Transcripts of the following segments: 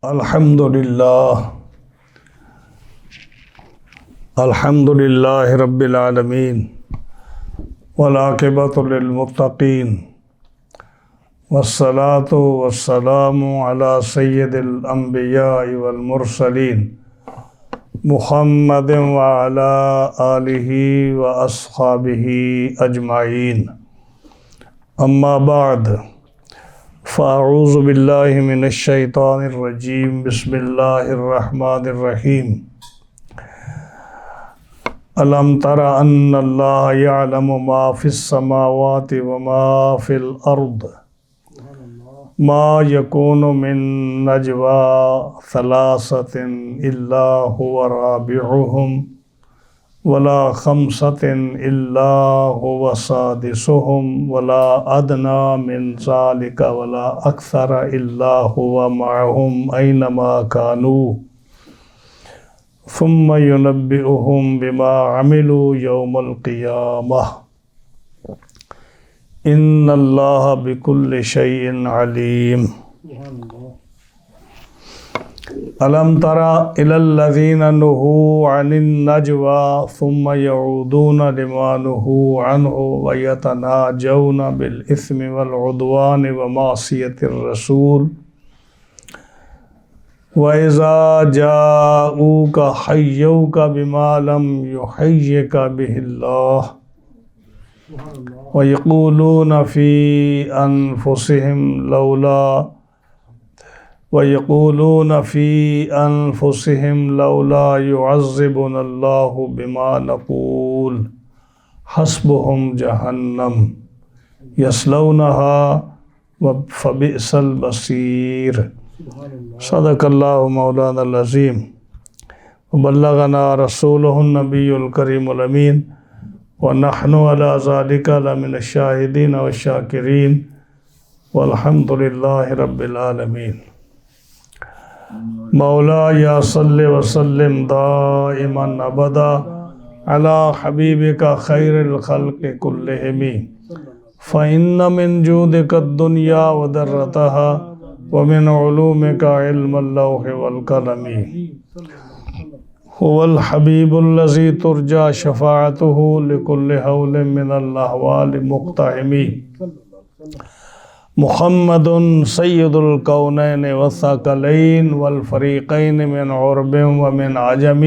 الحمد للہ رب العالمین والعاقبۃ للمتقین والصلاة والسلام علی سید الانبیاء والمرسلین محمد وعلی آلہ واصحابہ اجمعین، اما بعد فاعوذ باللہ من الشیطان الرجیم، بسم اللہ الرحمن الرحیم۔ الم تر ان اللہ یعلم ما فی السماوات وما فی الارض ما یکون من نجوی ثلاثۃ الا هو رابعهم ولا خمسة الا هو سادسهم ولا ادنى من ذلك ولا اکثر الا هو معهم اینما كانوا ثم ينبئهم بما عملوا يوم القيامة ان اللہ بكل شيء علیم۔ الم تر الى الذين نهوا عن النجوى ثم يعودون لما نهوا عنه ويتناجون بالإثم والعدوان ومعصية الرسول وإذا جاءوك حيوك بما لم يحيك به الله ويقولون في أنفسهم لولا يعذبنا الله بما نقول حسبهم جهنم يصلونها فبئس المصير۔ صدق اللہ مولانا العظیم وبلغنا رسوله النبی الکریم الامین ونحن على ذلك لمن الشاہدین والشاکرین والحمد للہ رب العالمین۔ مولا یا صلی وسلم دائما ابدا علی حبیبک خیر الخلق کلہم فإن من جودک الدنیا وذرتها ومن علومك علم اللوح والقلم هو الحبیب الذي ترجى شفاعته لكل هول من الأهوال مقتحم محمد سید الکونین والثقلین والفریقین من عرب ومن عجم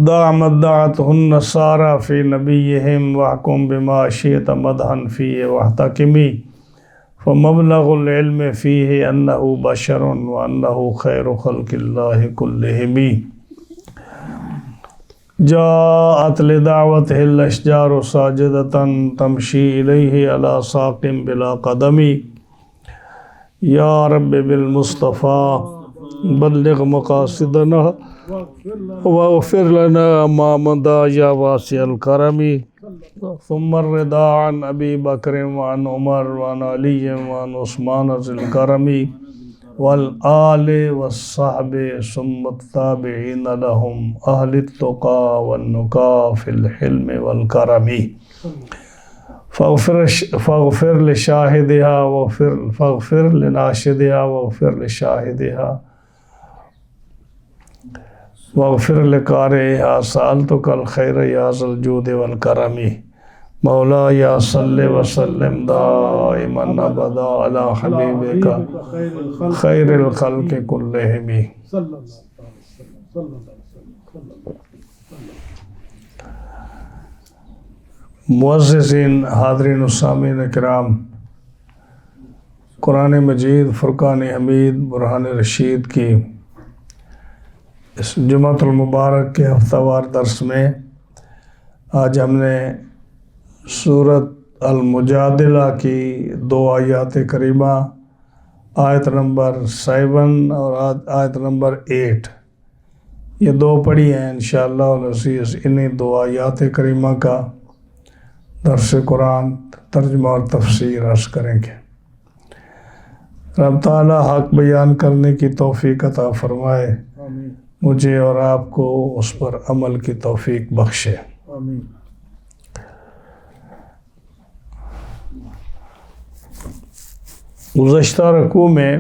دعمت دعته النصارى في نبيهم واحكم بما شئت مدحا فيه واحتكم فمبلغ العلم فيه أنه بشر وأنه خير خلق الله كلهم جاءت لدعوته الأشجار ساجدة تمشي إليه على ساق بلا قدم يا رب بالمصطفى بلغ مقاصدنا واغفر لنا ما مضى يا واسع الكرم ثم الرضا عن أبي بكر وعن عمر وعن علي وعن عثمان ذي الكرم والآل والصحب ثم التابعين لهم أهل التقى والنقى في الحلم والكرم فاغفر لشاهدها فاغفر لناشدها واغفر لشاهدها واغفر لقارئها سألتك الخير يا ذا الجود والكرم مولا یا صلی وسلم دائما ابدا علی حبیبک خیر الخلق کلہم۔ معززین حاضرین و سامعین کرام، قرآن مجید فرقان حمید برہان رشید کی اس جمعۃ المبارک کے ہفتہ وار درس میں آج ہم نے سورۃ المجادلہ کی 2 آیات کریمہ آیت نمبر 7 اور آیت نمبر 8 یہ 2 پڑھی ہیں۔ انشاءاللہ العزیز انہی 2 آیات کریمہ کا درس قرآن ترجمہ اور تفسیر عرض کریں گے۔ رب تعالی حق بیان کرنے کی توفیق عطا فرمائے، مجھے اور آپ کو اس پر عمل کی توفیق بخشے۔ گزشتہ رکوع میں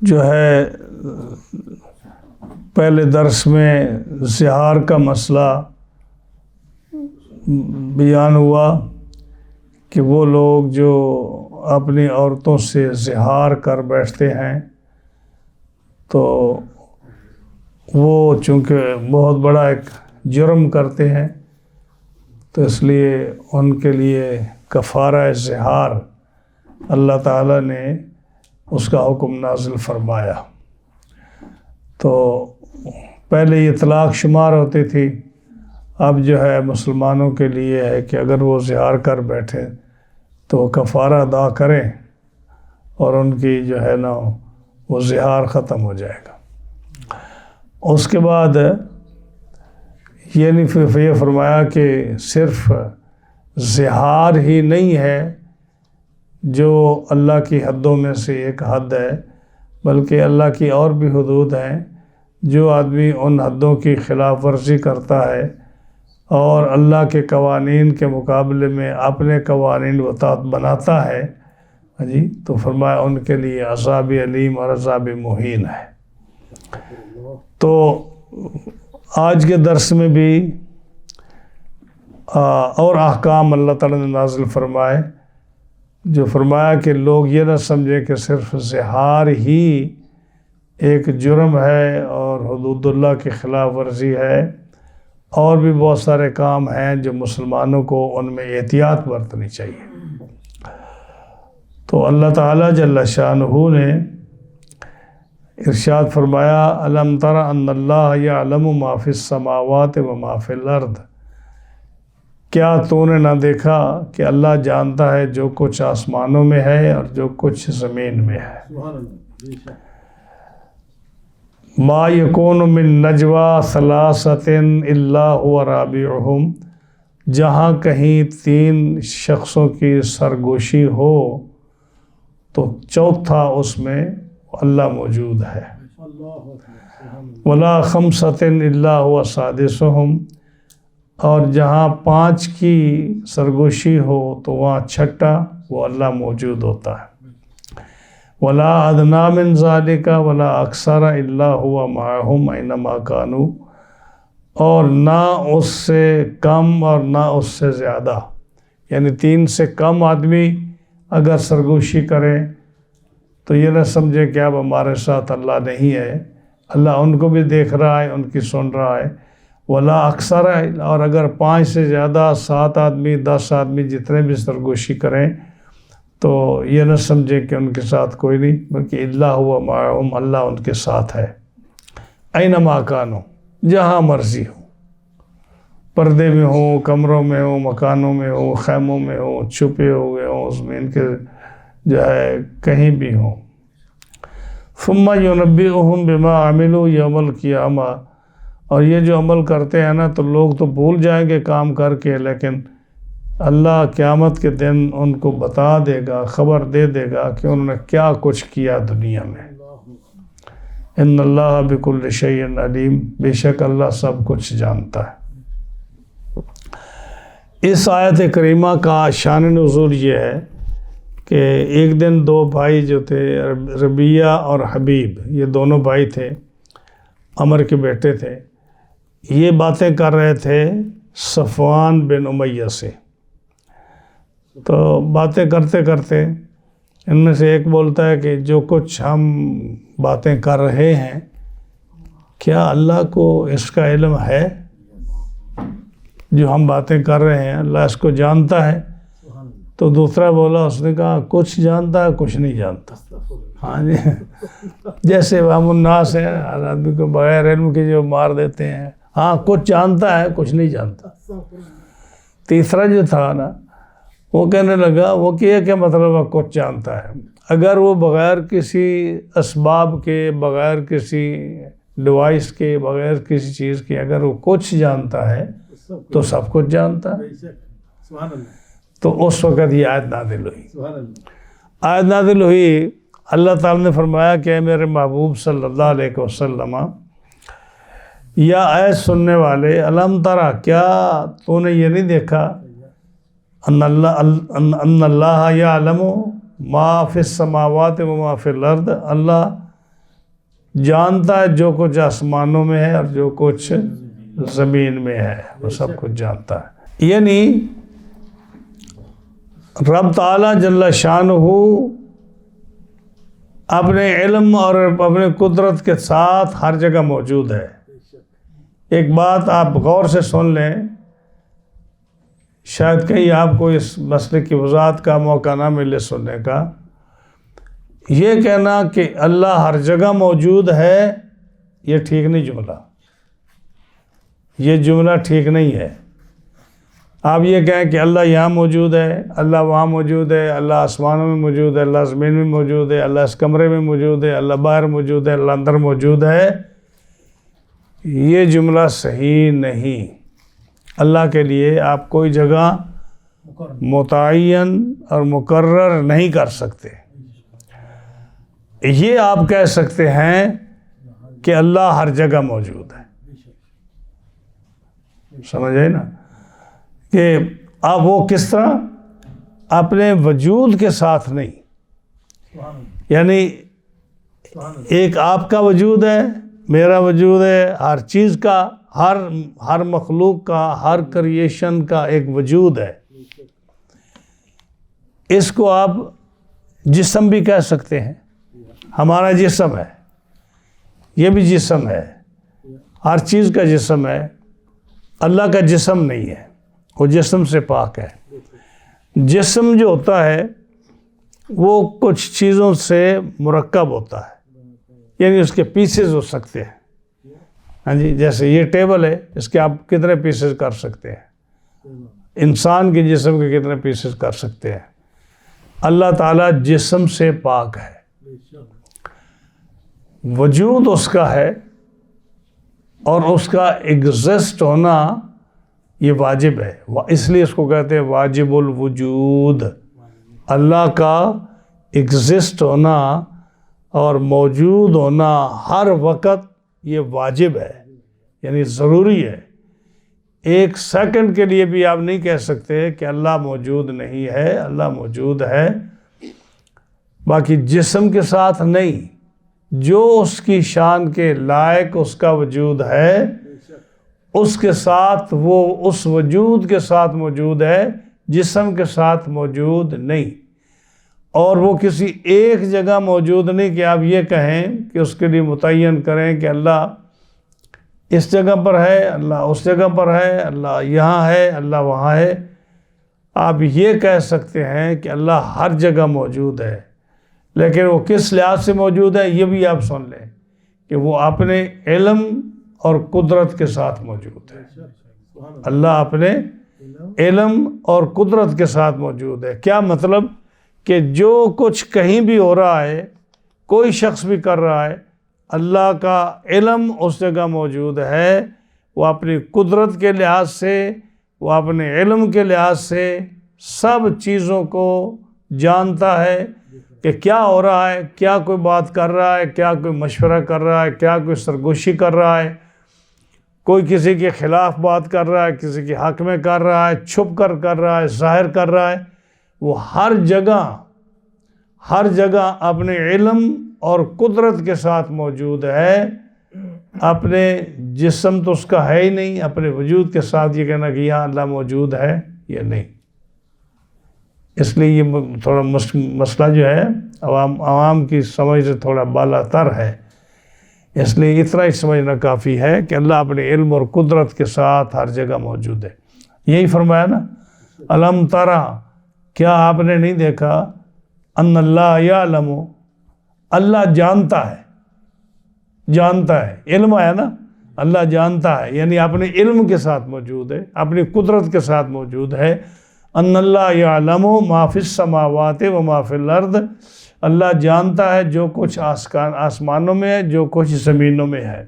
جو ہے پہلے درس میں زہار کا مسئلہ بیان ہوا کہ وہ لوگ جو اپنی عورتوں سے زہار کر بیٹھتے ہیں تو وہ چونکہ بہت بڑا ایک جرم کرتے ہیں، تو اس لیے ان کے لیے کفارہ زہار اللہ تعالیٰ نے اس کا حکم نازل فرمایا۔ تو پہلے یہ طلاق شمار ہوتی تھی، اب جو ہے مسلمانوں کے لیے ہے کہ اگر وہ زہار کر بیٹھے تو کفارہ ادا کریں اور ان کی جو ہے نا وہ زہار ختم ہو جائے گا۔ اس کے بعد یہ فرمایا کہ صرف زہار ہی نہیں ہے جو اللہ کی حدوں میں سے ایک حد ہے، بلکہ اللہ کی اور بھی حدود ہیں۔ جو آدمی ان حدوں کی خلاف ورزی کرتا ہے اور اللہ کے قوانین کے مقابلے میں اپنے قوانین بناتا ہے جی، تو فرمایا ان کے لیے عذاب علیم اور عذاب مہین ہے۔ تو آج کے درس میں بھی اور احکام اللہ تعالیٰ نے نازل فرمائے، جو فرمایا کہ لوگ یہ نہ سمجھیں کہ صرف زہار ہی ایک جرم ہے اور حدود اللہ کی خلاف ورزی ہے، اور بھی بہت سارے کام ہیں جو مسلمانوں کو ان میں احتیاط برتنی چاہیے۔ تو اللہ تعالیٰ جل شانہ نے ارشاد فرمایا، الم تر ان اللہ یعلم ما فی السماوات و ما فی الارض، کیا تو نے نہ دیکھا کہ اللہ جانتا ہے جو کچھ آسمانوں میں ہے اور جو کچھ زمین میں ہے۔ ما یکون من نجوا ثلاثۃ الا هو رابعہم، جہاں کہیں 3 شخصوں کی سرگوشی ہو تو چوتھا اس میں اللہ موجود ہے۔ ولا خمسۃ الا هو سادسہم، اور جہاں 5 کی سرگوشی ہو تو وہاں چھٹا وہ اللہ موجود ہوتا ہے۔ ولا ادنی من ذلک ولا اکثر الا هو معہم اینما کانوا، اور نہ اس سے کم اور نہ اس سے زیادہ، یعنی 3 سے کم آدمی اگر سرگوشی کریں تو یہ نہ سمجھے کہ اب ہمارے ساتھ اللہ نہیں ہے، اللہ ان کو بھی دیکھ رہا ہے، ان کی سن رہا ہے۔ ولا اکثر، اور اگر 5 سے زیادہ 7 آدمی 10 آدمی جتنے بھی سرگوشی کریں تو یہ نہ سمجھے کہ ان کے ساتھ کوئی نہیں، بلکہ اللہ ہوا معہم، اللہ ان کے ساتھ ہے۔ اینما کانوا، جہاں مرضی ہو، پردے میں ہوں، کمروں میں ہوں، مکانوں میں ہوں، خیموں میں ہوں، چھپے ہوئے ہوں، زمین کے جو ہے کہیں بھی ہوں۔ ثم ینبئہم بما عملوا یوم القیامہ، اور یہ جو عمل کرتے ہیں نا تو لوگ تو بھول جائیں گے کام کر کے، لیکن اللہ قیامت کے دن ان کو بتا دے گا، خبر دے دے گا کہ انہوں نے کیا کچھ کیا دنیا میں۔ ان اللہ بکل شیء علیم، بے شک اللہ سب کچھ جانتا ہے۔ اس آیت کریمہ کا شان نزول یہ ہے کہ ایک دن 2 بھائی جو تھے، ربیہ اور حبیب، یہ دونوں بھائی تھے، عمر کے بیٹے تھے، یہ باتیں کر رہے تھے صفوان بن امیہ سے۔ تو باتیں کرتے کرتے ان میں سے ایک بولتا ہے کہ جو کچھ ہم باتیں کر رہے ہیں کیا اللہ کو اس کا علم ہے؟ جو ہم باتیں کر رہے ہیں اللہ اس کو جانتا ہے؟ تو دوسرا بولا، اس نے کہا کچھ جانتا ہے کچھ نہیں جانتا۔ ہاں جی، جیسے عوام الناس ہیں، ہر آدمی کو بغیر علم کے جو مار دیتے ہیں، ہاں کچھ جانتا ہے کچھ نہیں جانتا۔ تیسرا جو تھا نا وہ کہنے لگا، وہ کیا مطلب ہے کچھ جانتا ہے؟ اگر وہ بغیر کسی اسباب کے، بغیر کسی ڈیوائس کے، بغیر کسی چیز کے اگر وہ کچھ جانتا ہے تو سب کچھ جانتا ہے۔ تو اس وقت یہ آیت نازل ہوئی۔ آیت نازل ہوئی، اللہ تعالیٰ نے فرمایا کہ اے میرے محبوب صلی اللہ علیہ وسلم، یا اے سننے والے، الم ترا، کیا تو نے یہ نہیں دیکھا ان اللہ یعلم ما فی السماوات و ما فی الارض، اللہ جانتا ہے جو کچھ آسمانوں میں ہے اور جو کچھ زمین میں ہے، وہ سب کچھ جانتا ہے۔ یعنی رب تعالیٰ جل شانہ اپنے علم اور اپنے قدرت کے ساتھ ہر جگہ موجود ہے۔ ایک بات آپ غور سے سن لیں، شاید کہیں آپ کو اس مسئلے کی وضاحت کا موقع نہ ملے سننے کا۔ یہ کہنا کہ اللہ ہر جگہ موجود ہے، یہ ٹھیک نہیں جملہ، یہ جملہ ٹھیک نہیں ہے۔ آپ یہ کہیں کہ اللہ یہاں موجود ہے، اللہ وہاں موجود ہے، اللہ آسمانوں میں موجود ہے، اللہ زمین میں موجود ہے، اللہ اس کمرے میں موجود ہے، اللہ باہر موجود ہے، اللہ اندر موجود ہے، یہ جملہ صحیح نہیں۔ اللہ کے لیے آپ کوئی جگہ متعین اور مقرر نہیں کر سکتے۔ یہ آپ کہہ سکتے ہیں کہ اللہ ہر جگہ موجود ہے، سمجھ آئے نا؟ کہ اب وہ کس طرح؟ اپنے وجود کے ساتھ نہیں، یعنی ایک آپ کا وجود ہے، میرا وجود ہے، ہر چیز کا، ہر مخلوق کا، ہر کریشن کا ایک وجود ہے۔ اس کو آپ جسم بھی کہہ سکتے ہیں، ہمارا جسم ہے، یہ بھی جسم ہے، ہر چیز کا جسم ہے۔ اللہ کا جسم نہیں ہے، وہ جسم سے پاک ہے۔ جسم جو ہوتا ہے وہ کچھ چیزوں سے مرکب ہوتا ہے، یعنی اس کے پیسز ہو سکتے ہیں۔ ہاں جی، جیسے یہ ٹیبل ہے، اس کے آپ کتنے پیسز کر سکتے ہیں؟ انسان کے جسم کے کتنے پیسز کر سکتے ہیں؟ اللہ تعالیٰ جسم سے پاک ہے، وجود اس کا ہے، اور اس کا ایگزسٹ ہونا یہ واجب ہے۔ اس لیے اس کو کہتے ہیں واجب الوجود۔ اللہ کا ایگزسٹ ہونا اور موجود ہونا ہر وقت یہ واجب ہے، یعنی ضروری ہے۔ ایک سیکنڈ کے لیے بھی آپ نہیں کہہ سکتے کہ اللہ موجود نہیں ہے، اللہ موجود ہے، باقی جسم کے ساتھ نہیں۔ جو اس کی شان کے لائق اس کا وجود ہے، اس کے ساتھ، وہ اس وجود کے ساتھ موجود ہے، جسم کے ساتھ موجود نہیں۔ اور وہ کسی ایک جگہ موجود نہیں کہ آپ یہ کہیں کہ اس کے لیے متعین کریں کہ اللہ اس جگہ پر ہے، اللہ اس جگہ پر ہے، اللہ یہاں ہے، اللہ وہاں ہے۔ آپ یہ کہہ سکتے ہیں کہ اللہ ہر جگہ موجود ہے، لیکن وہ کس لحاظ سے موجود ہے یہ بھی آپ سن لیں کہ وہ اپنے علم اور قدرت کے ساتھ موجود ہے۔ اللہ اپنے علم اور قدرت کے ساتھ موجود ہے۔ کیا مطلب؟ کہ جو کچھ کہیں بھی ہو رہا ہے، کوئی شخص بھی کر رہا ہے، اللہ کا علم اس جگہ موجود ہے۔ وہ اپنی قدرت کے لحاظ سے، وہ اپنے علم کے لحاظ سے سب چیزوں کو جانتا ہے کہ کیا ہو رہا ہے، کیا کوئی بات کر رہا ہے، کیا کوئی مشورہ کر رہا ہے، کیا کوئی سرگوشی کر رہا ہے، کوئی کسی کے خلاف بات کر رہا ہے، کسی کے حق میں کر رہا ہے، چھپ کر رہا ہے، ظاہر کر رہا ہے۔ وہ ہر جگہ اپنے علم اور قدرت کے ساتھ موجود ہے۔ اپنے جسم تو اس کا ہے ہی نہیں، اپنے وجود کے ساتھ یہ کہنا کہ یہاں اللہ موجود ہے، یہ نہیں۔ اس لیے یہ تھوڑا مسئلہ جو ہے عوام کی سمجھ سے تھوڑا بالا تر ہے، اس لیے اتنا ہی سمجھنا کافی ہے کہ اللہ اپنے علم اور قدرت کے ساتھ ہر جگہ موجود ہے۔ یہی فرمایا نا، الم ترى، کیا آپ نے نہیں دیکھا، ان اللہ یعلم، اللہ جانتا ہے، علم ہے نا، اللہ جانتا ہے، یعنی اپنے علم کے ساتھ موجود ہے، اپنی قدرت کے ساتھ موجود ہے۔ ان اللہ یعلم ما فی السماوات و ما فی الارض، اللہ جانتا ہے جو کچھ آسمانوں میں ہے، جو کچھ زمینوں میں ہے۔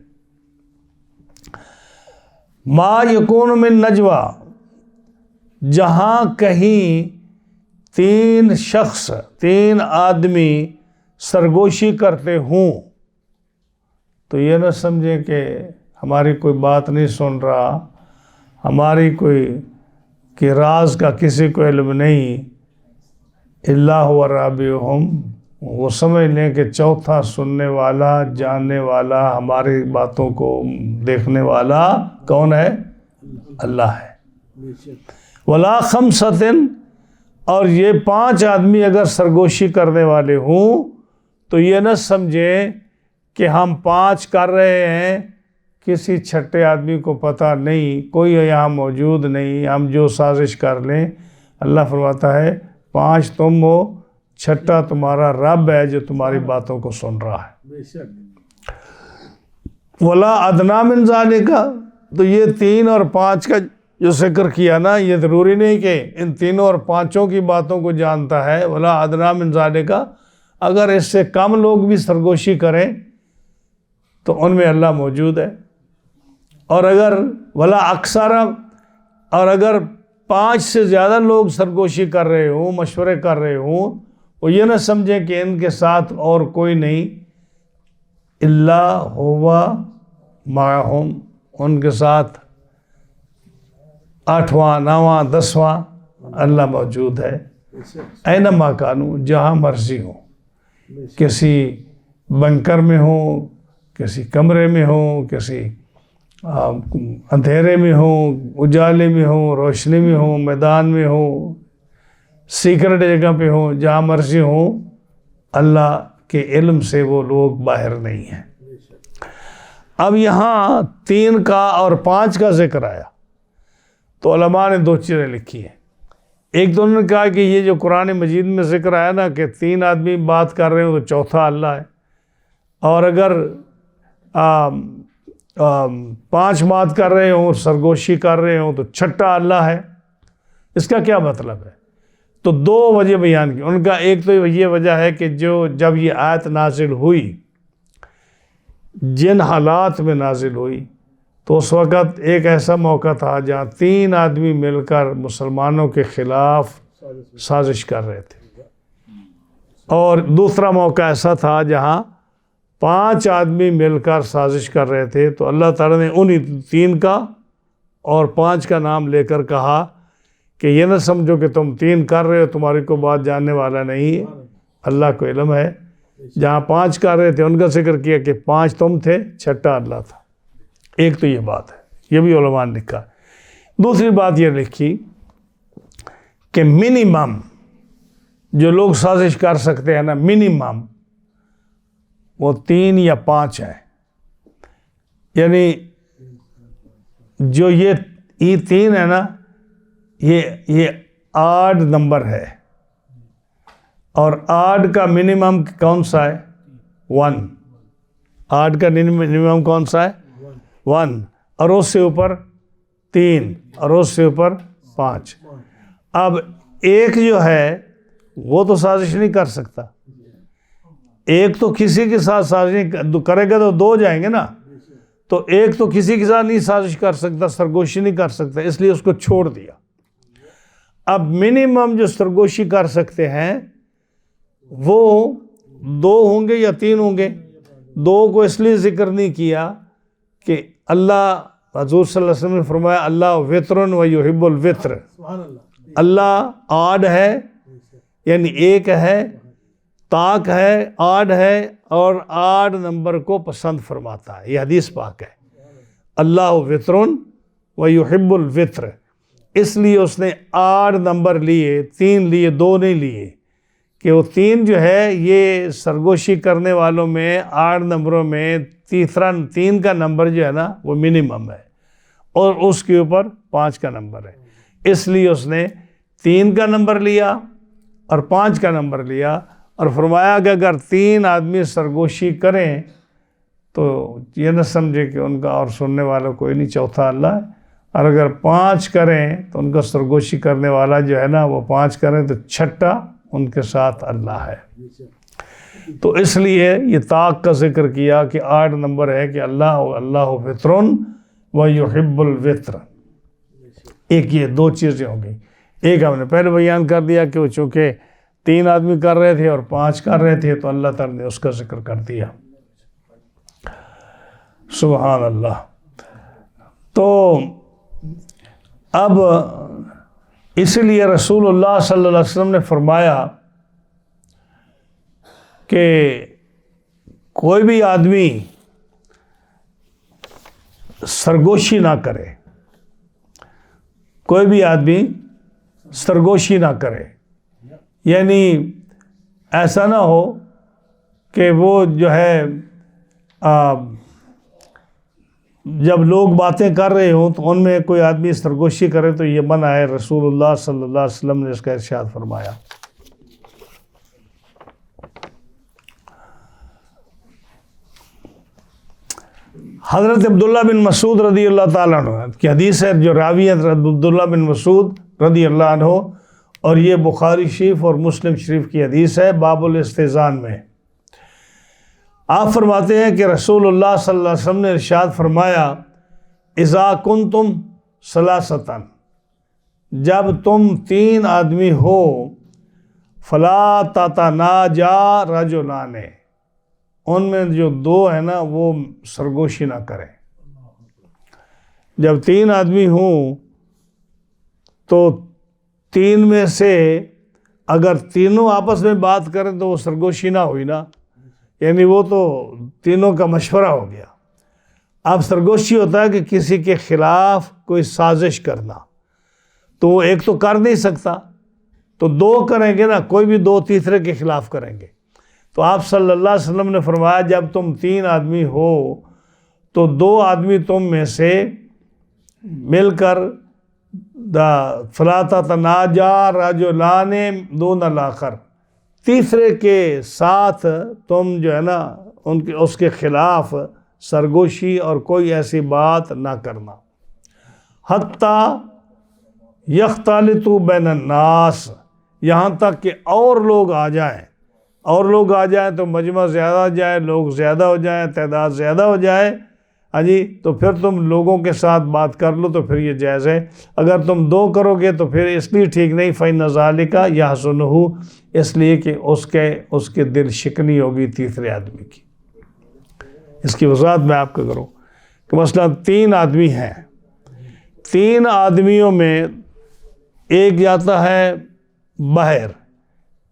ما یکون من نجوا، جہاں کہیں تین آدمی سرگوشی کرتے ہوں، تو یہ نہ سمجھیں کہ ہماری کوئی بات نہیں سن رہا، ہماری کوئی کہ راز کا کسی کو علم نہیں۔ اللہ هو رابعهم وہ سمجھ لیں کہ چوتھا سننے والا، جاننے والا، ہماری باتوں کو دیکھنے والا کون ہے؟ اللہ ہے۔ ولا خمسۃ، اور یہ 5 آدمی اگر سرگوشی کرنے والے ہوں تو یہ نہ سمجھیں کہ ہم 5 کر رہے ہیں، کسی چھٹے آدمی کو پتہ نہیں، کوئی یہاں موجود نہیں، ہم جو سازش کر لیں۔ اللہ فرماتا ہے 5 تم ہو، چھٹا تمہارا رب ہے جو تمہاری باتوں کو سن رہا ہے۔ ولا ادنیٰ من ذالک، تو یہ 3 اور 5 کا جو ذکر کیا نا، یہ ضروری نہیں کہ ان 3 اور 5 کی باتوں کو جانتا ہے۔ ولا ادنیٰ من ذالک، اگر اس سے کم لوگ بھی سرگوشی کریں تو ان میں اللہ موجود ہے۔ اور اگر ولا اکثر، اور اگر 5 سے زیادہ لوگ سرگوشی کر رہے ہوں، مشورے کر رہے ہوں، وہ یہ نہ سمجھیں کہ ان کے ساتھ اور کوئی نہیں، الا ہوا معہم، ان کے ساتھ 8واں 9واں 10واں اللہ موجود ہے۔ اینما کانو، جہاں مرضی ہو، کسی بنکر میں ہوں، کسی کمرے میں ہوں، کسی اندھیرے میں ہوں، اجالے میں ہوں، روشنی میں ہوں، میدان میں ہوں، سیکرٹ جگہ پہ ہوں، جہاں مرضی ہوں، اللہ کے علم سے وہ لوگ باہر نہیں ہیں۔ اب یہاں 3 کا اور 5 کا ذکر آیا تو علماء نے 2 چیزیں لکھی ہیں۔ ایک تو انہوں نے کہا کہ یہ جو قرآن مجید میں ذکر آیا نا کہ 3 آدمی بات کر رہے ہوں تو چوتھا اللہ ہے، اور اگر 5 بات کر رہے ہوں، سرگوشی کر رہے ہوں تو چھٹا اللہ ہے۔ اس کا کیا مطلب ہے؟ تو 2 وجہ بیان کی۔ ان کا ایک تو یہ وجہ ہے کہ جب یہ آیت نازل ہوئی، جن حالات میں نازل ہوئی، تو اس وقت ایک ایسا موقع تھا جہاں 3 آدمی مل کر مسلمانوں کے خلاف سازش کر رہے تھے، اور دوسرا موقع ایسا تھا جہاں 5 آدمی مل کر سازش کر رہے تھے۔ تو اللہ تعالیٰ نے انہی 3 کا اور 5 کا نام لے کر کہا کہ یہ نہ سمجھو کہ تم 3 کر رہے ہو، تمہاری کو بات جاننے والا نہیں ہے، اللہ کو علم ہے۔ جہاں 5 کر رہے تھے ان کا ذکر کیا کہ 5 تم تھے، چھٹا اللہ تھا۔ ایک تو یہ بات ہے، یہ بھی علماء نے لکھا۔ دوسری بات یہ لکھی کہ منیمم جو لوگ سازش کر سکتے ہیں نا، منیمم وہ 3 یا 5 ہیں۔ یعنی جو یہ 3 ہے نا، یہ آڈ نمبر ہے، اور آڈ کا منیمم کون سا ہے؟ 1۔ آڈ کا منیمم کون سا ہے؟ 1، اور اس سے اوپر 3، اور اس سے اوپر 5۔ اب ایک جو ہے وہ تو سازش نہیں کر سکتا، ایک تو کسی کے ساتھ سازش نہیں کرے گا تو 2 جائیں گے نا، تو ایک تو کسی کے ساتھ نہیں سازش کر سکتا، سرگوشی نہیں کر سکتا، اس لیے اس کو چھوڑ دیا۔ اب منیمم جو سرگوشی کر سکتے ہیں وہ 2 ہوں گے یا 3 ہوں گے۔ 2 کو اس لیے ذکر نہیں کیا کہ اللہ، حضور صلی اللہ علیہ وسلم نے فرمایا اللہ وطرن و یحب الوطر، اللہ آڈ ہے، یعنی ایک ہے، طاق ہے، آڈ ہے، اور آڈ نمبر کو پسند فرماتا ہے۔ یہ حدیث پاک ہے، اللہ وطرن و یحب الوطر، اس لیے اس نے آڈ نمبر لیے، 3 لیے، 2 نہیں لیے، کہ وہ 3 جو ہے یہ سرگوشی کرنے والوں میں آڈ نمبروں میں 3 کا نمبر جو ہے نا وہ منیمم ہے، اور اس کے اوپر 5 کا نمبر ہے، اس لیے اس نے 3 کا نمبر لیا اور 5 کا نمبر لیا، اور فرمایا کہ اگر 3 آدمی سرگوشی کریں تو یہ نہ سمجھے کہ ان کا اور سننے والا کوئی نہیں، چوتھا اللہ ہے، اور اگر 5 کریں تو ان کا سرگوشی کرنے والا جو ہے نا وہ 5 کریں تو چھٹا ان کے ساتھ اللہ ہے۔ تو اس لیے یہ طاق کا ذکر کیا کہ 8 نمبر ہے کہ اللہ وطرن و یحب الوطر۔ ایک یہ 2 چیزیں ہو گئی۔ ایک ہم نے پہلے بیان کر دیا کہ وہ چونکہ 3 آدمی کر رہے تھے اور 5 کر رہے تھے تو اللہ تعالیٰ نے اس کا ذکر کر دیا۔ سبحان اللہ۔ تو اب اس لیے رسول اللہ صلی اللہ علیہ وسلم نے فرمایا کہ کوئی بھی آدمی سرگوشی نہ کرے، کوئی بھی آدمی سرگوشی نہ کرے، یعنی ایسا نہ ہو کہ وہ جو ہے جب لوگ باتیں کر رہے ہوں تو ان میں کوئی آدمی سرگوشی کرے تو یہ منع ہے۔ رسول اللہ صلی اللہ علیہ وسلم نے اس کا ارشاد فرمایا۔ حضرت عبداللہ بن مسعود رضی اللہ تعالیٰ عنہ کی حدیث ہے، جو راوی ہیں عبداللہ بن مسعود رضی اللہ عنہ، اور یہ بخاری شریف اور مسلم شریف کی حدیث ہے باب الاستئذان میں۔ آپ فرماتے ہیں کہ رسول اللہ صلی اللہ علیہ وسلم نے ارشاد فرمایا، اذا کنتم ثلاثۃ، جب تم 3 آدمی ہو، فلا تتناجا رجلان، ان میں جو 2 ہیں نا وہ سرگوشی نہ کریں۔ جب 3 آدمی ہوں تو 3 میں سے اگر تینوں آپس میں بات کریں تو وہ سرگوشی نہ ہوئی نا، یعنی وہ تو تینوں کا مشورہ ہو گیا۔ اب سرگوشی ہوتا ہے کہ کسی کے خلاف کوئی سازش کرنا، تو وہ ایک تو کر نہیں سکتا، تو 2 کریں گے نا، کوئی بھی 2 تیسرے کے خلاف کریں گے۔ تو آپ صلی اللہ علیہ وسلم نے فرمایا جب تم 3 آدمی ہو تو 2 آدمی تم میں سے مل کر فلا تتناجا رجلان دون الاخر، تیسرے کے ساتھ تم جو ہے نا اس کے خلاف سرگوشی اور کوئی ایسی بات نہ کرنا، حتیٰ یختلطوا بین الناس، یہاں تک کہ اور لوگ آ جائیں، اور لوگ آ جائیں تو مجمع زیادہ ہو جائے، لوگ زیادہ ہو جائیں، تعداد زیادہ ہو جائے، ہاں جی، تو پھر تم لوگوں کے ساتھ بات کر لو تو پھر یہ جائز ہے۔ اگر تم 2 کرو گے تو پھر اس لیے ٹھیک نہیں، فإن ذلک یحزنہ، اس لیے کہ اس کے دل شکنی ہوگی تیسرے آدمی کی۔ اس کی وضاحت میں آپ کو کروں کہ مثلا 3 آدمی ہیں، 3 آدمیوں میں ایک جاتا ہے باہر،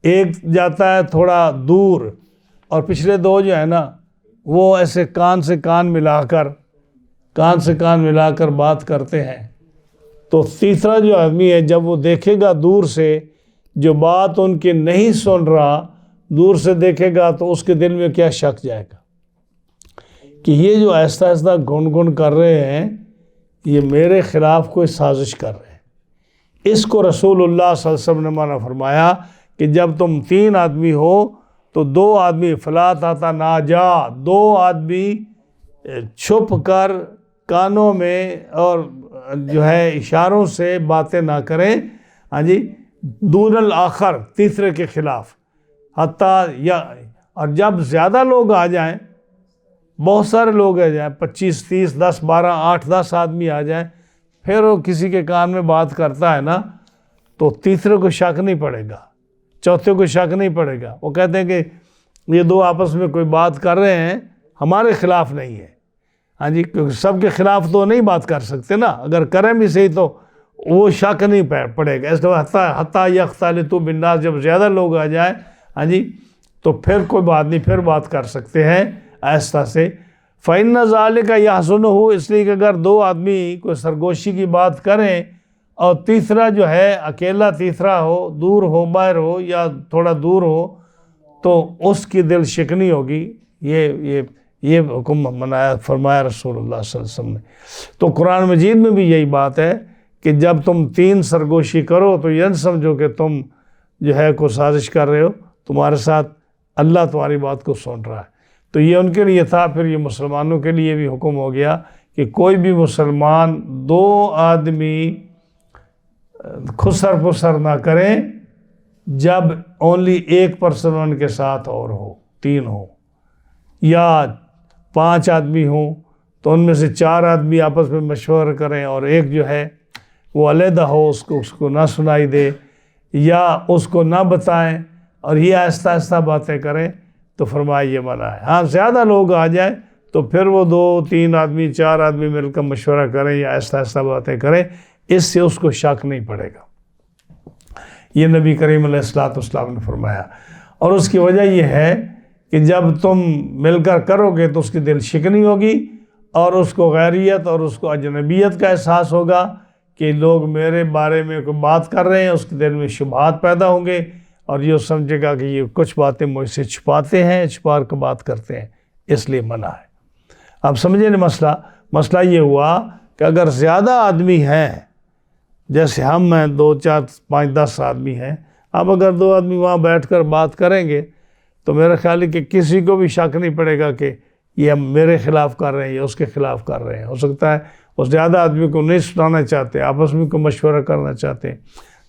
ایک جاتا ہے تھوڑا دور، اور پچھلے 2 جو ہے نا وہ ایسے کان سے کان ملا کر بات کرتے ہیں۔ تو تیسرا جو آدمی ہے جب وہ دیکھے گا دور سے جو بات ان کی نہیں سن رہا، دور سے دیکھے گا تو اس کے دل میں کیا شک جائے گا کہ یہ جو آہستہ آہستہ گن کر رہے ہیں یہ میرے خلاف کوئی سازش کر رہے ہیں۔ اس کو رسول اللہ صلی اللہ علیہ وسلم نے منع فرمایا کہ جب تم 3 آدمی ہو تو 2 آدمی فلا تتناجا، 2 آدمی چھپ کر کانوں میں اور جو ہے اشاروں سے باتیں نہ کریں، ہاں جی، دون الاخر، تیسرے کے خلاف، حتیٰ اور جب زیادہ لوگ آ جائیں، بہت سارے لوگ آ جائیں، 25 30 10 12 8 10 آدمی آ جائیں، پھر وہ کسی کے کان میں بات کرتا ہے نا تو تیسرے کو شک نہیں پڑے گا، چوتھے کو شک نہیں پڑے گا۔ وہ کہتے ہیں کہ یہ 2 آپس میں کوئی بات کر رہے ہیں، ہمارے خلاف نہیں ہے، ہاں جی، کیونکہ سب کے خلاف تو نہیں بات کر سکتے نا، اگر کریں بھی صحیح تو وہ شک نہیں پڑے گا۔ اس لیے حتیٰ یختلطوا بالناس، جب زیادہ لوگ آ جائیں، ہاں جی، تو پھر کوئی بات نہیں، پھر بات کر سکتے ہیں آہستہ سے۔ فإن ذلک یحزنہ، اس لیے کہ اگر 2 آدمی کوئی سرگوشی کی بات کریں اور تیسرا جو ہے اکیلا تیسرا ہو، دور ہو، باہر ہو یا تھوڑا دور ہو، تو اس کی دل شکنی ہوگی۔ یہ حکم فرمایا رسول اللہ صلی اللہ علیہ وسلم نے۔ تو قرآن مجید میں بھی یہی بات ہے کہ جب تم 3 سرگوشی کرو تو یہ نہ سمجھو کہ تم جو ہے کوئی سازش کر رہے ہو، تمہارے ساتھ اللہ تمہاری بات کو سن رہا ہے۔ تو یہ ان کے لیے تھا، پھر یہ مسلمانوں کے لیے بھی حکم ہو گیا کہ کوئی بھی مسلمان 2 آدمی خسر پسر نہ کریں جب اونلی 1 پرسن ان کے ساتھ اور ہو، 3 ہو، یا 5 آدمی ہوں تو ان میں سے 4 آدمی آپس میں مشورہ کریں اور ایک جو ہے وہ علیحدہ ہو، اس کو نہ سنائی دے یا اس کو نہ بتائیں اور یہ آہستہ آہستہ باتیں کریں، تو فرمایا یہ منع ہے۔ ہاں زیادہ لوگ آ جائیں تو پھر وہ 2 3 آدمی 4 آدمی مل کر مشورہ کریں یا آہستہ آہستہ باتیں کریں، اس سے اس کو شک نہیں پڑے گا۔ یہ نبی کریم علیہ الصلوۃ والسلام نے فرمایا، اور اس کی وجہ یہ ہے کہ جب تم مل کر کرو گے تو اس کی دل شکنی ہوگی اور اس کو غیریت اور اس کو اجنبیت کا احساس ہوگا کہ لوگ میرے بارے میں کوئی بات کر رہے ہیں، اس کے دل میں شبہات پیدا ہوں گے اور یہ سمجھے گا کہ یہ کچھ باتیں مجھ سے چھپاتے ہیں، چھپا کر بات کرتے ہیں، اس لیے منع ہے۔ اب سمجھے نا مسئلہ یہ ہوا کہ اگر زیادہ آدمی ہیں، جیسے ہم ہیں 2 4 5 10 آدمی ہیں، اب اگر 2 آدمی وہاں بیٹھ کر بات کریں گے تو میرا خیال ہے کہ کسی کو بھی شک نہیں پڑے گا کہ یہ میرے خلاف کر رہے ہیں یا اس کے خلاف کر رہے ہیں۔ ہو سکتا ہے وہ زیادہ آدمی کو نہیں سنانا چاہتے، آپس میں کوئی مشورہ کرنا چاہتے ہیں۔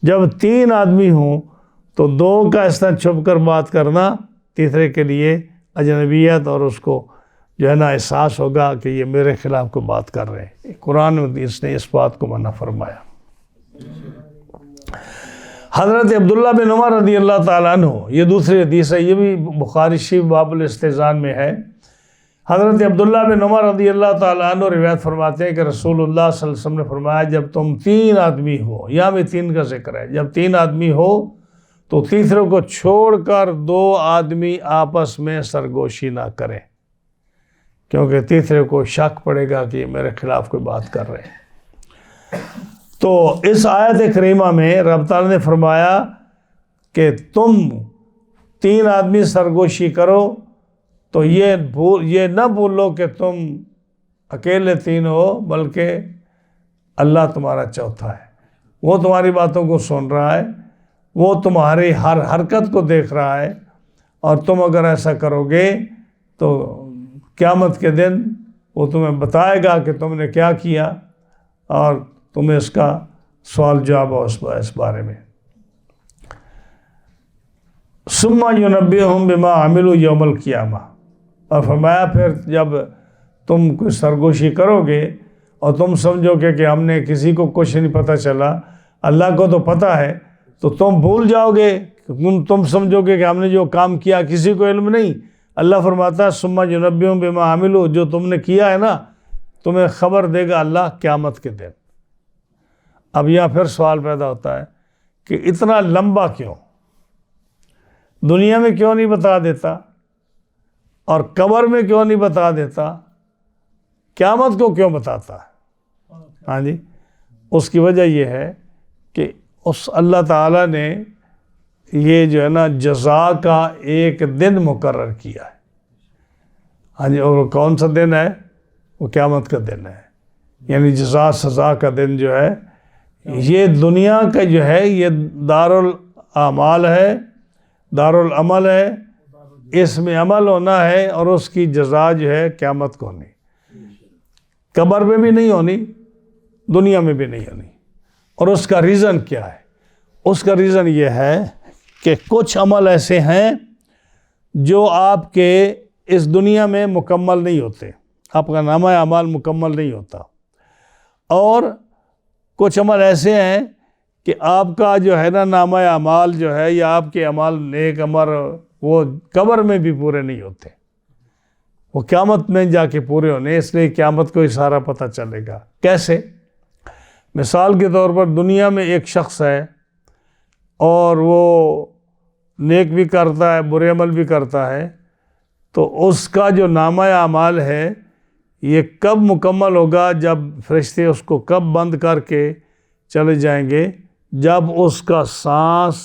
جب 3 آدمی ہوں تو 2 کا اس طرح چھپ کر بات کرنا تیسرے کے لیے اجنبیت اور اس کو جو ہے نا احساس ہوگا کہ یہ میرے خلاف کوئی بات کر رہے ہیں۔ قرآن میں اس نے اس بات کو منع فرمایا۔ حضرت عبداللہ بن عمر رضی اللہ تعالیٰ عنہ، یہ دوسری حدیث ہے، یہ بھی بخاری شریف باب الاستئذان میں ہے۔ حضرت عبداللہ بن عمر رضی اللہ تعالیٰ عنہ روایت فرماتے ہیں کہ رسول اللہ صلی اللہ علیہ وسلم نے فرمایا جب تم 3 آدمی ہو، یہاں بھی 3 کا ذکر ہے، جب 3 آدمی ہو تو تیسروں کو چھوڑ کر 2 آدمی آپس میں سرگوشی نہ کریں، کیونکہ تیسرے کو شک پڑے گا کہ یہ میرے خلاف کوئی بات کر رہے ہیں۔ تو اس آیت کریمہ میں رب تعالیٰ نے فرمایا کہ تم 3 آدمی سرگوشی کرو تو یہ نہ بولو کہ تم اکیلے 3 ہو، بلکہ اللہ تمہارا چوتھا ہے، وہ تمہاری باتوں کو سن رہا ہے، وہ تمہاری ہر حرکت کو دیکھ رہا ہے، اور تم اگر ایسا کرو گے تو قیامت کے دن وہ تمہیں بتائے گا کہ تم نے کیا کیا اور تمہیں اس کا سوال جواب ہو اس بارے میں۔ ثم ینبئہم بما عملوا یوم القیامہ، اور فرمایا پھر جب تم کوئی سرگوشی کرو گے اور تم سمجھو گے کہ ہم نے کسی کو کچھ نہیں پتہ چلا، اللہ کو تو پتہ ہے، تو تم بھول جاؤ گے، تم سمجھو گے کہ ہم نے جو کام کیا کسی کو علم نہیں۔ اللہ فرماتا ہے ثم ینبئہم بما عملوا، جو تم نے کیا ہے نا تمہیں خبر دے گا اللہ قیامت کے دن۔ اب یہاں پھر سوال پیدا ہوتا ہے کہ اتنا لمبا کیوں؟ دنیا میں کیوں نہیں بتا دیتا اور قبر میں کیوں نہیں بتا دیتا؟ قیامت کو کیوں بتاتا ہے؟ ہاں جی، اس کی وجہ یہ ہے کہ اس اللہ تعالیٰ نے یہ جو ہے نا جزا کا ایک دن مقرر کیا ہے۔ ہاں جی، اور کون سا دن ہے؟ وہ قیامت کا دن ہے، یعنی جزا سزا کا دن جو ہے، یہ دنیا کا جو ہے یہ دارالاعمال ہے، دارالعمل ہے، اس میں عمل ہونا ہے اور اس کی جزا جو ہے قیامت کو ہونی، قبر میں بھی نہیں ہونی، دنیا میں بھی نہیں ہونی۔ اور اس کا ریزن کیا ہے؟ اس کا ریزن یہ ہے کہ کچھ عمل ایسے ہیں جو آپ کے اس دنیا میں مکمل نہیں ہوتے، آپ کا نامہ اعمال مکمل نہیں ہوتا، اور کچھ عمل ایسے ہیں کہ آپ کا جو ہے نا نامہ اعمال جو ہے یا آپ کے اعمال نیک عمل وہ قبر میں بھی پورے نہیں ہوتے، وہ قیامت میں جا کے پورے ہونے، اس لیے قیامت کو ہی سارا پتہ چلے گا۔ کیسے؟ مثال کے طور پر دنیا میں ایک شخص ہے اور وہ نیک بھی کرتا ہے برے عمل بھی کرتا ہے، تو اس کا جو نامہ اعمال ہے یہ کب مکمل ہوگا؟ جب فرشتے اس کو کب بند کر کے چلے جائیں گے؟ جب اس کا سانس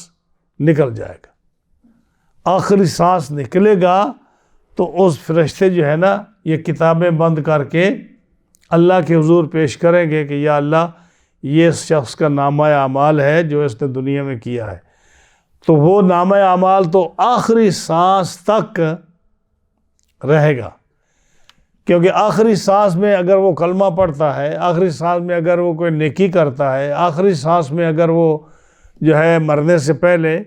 نکل جائے گا، آخری سانس نکلے گا تو اس فرشتے جو ہے نا یہ کتابیں بند کر کے اللہ کے حضور پیش کریں گے کہ یا اللہ یہ اس شخص کا نامہ اعمال ہے جو اس نے دنیا میں کیا ہے، تو وہ نامہ اعمال تو آخری سانس تک رہے گا، کیونکہ آخری سانس میں اگر وہ کلمہ پڑھتا ہے، آخری سانس میں اگر وہ کوئی نیکی کرتا ہے، آخری سانس میں اگر وہ جو ہے مرنے سے پہلے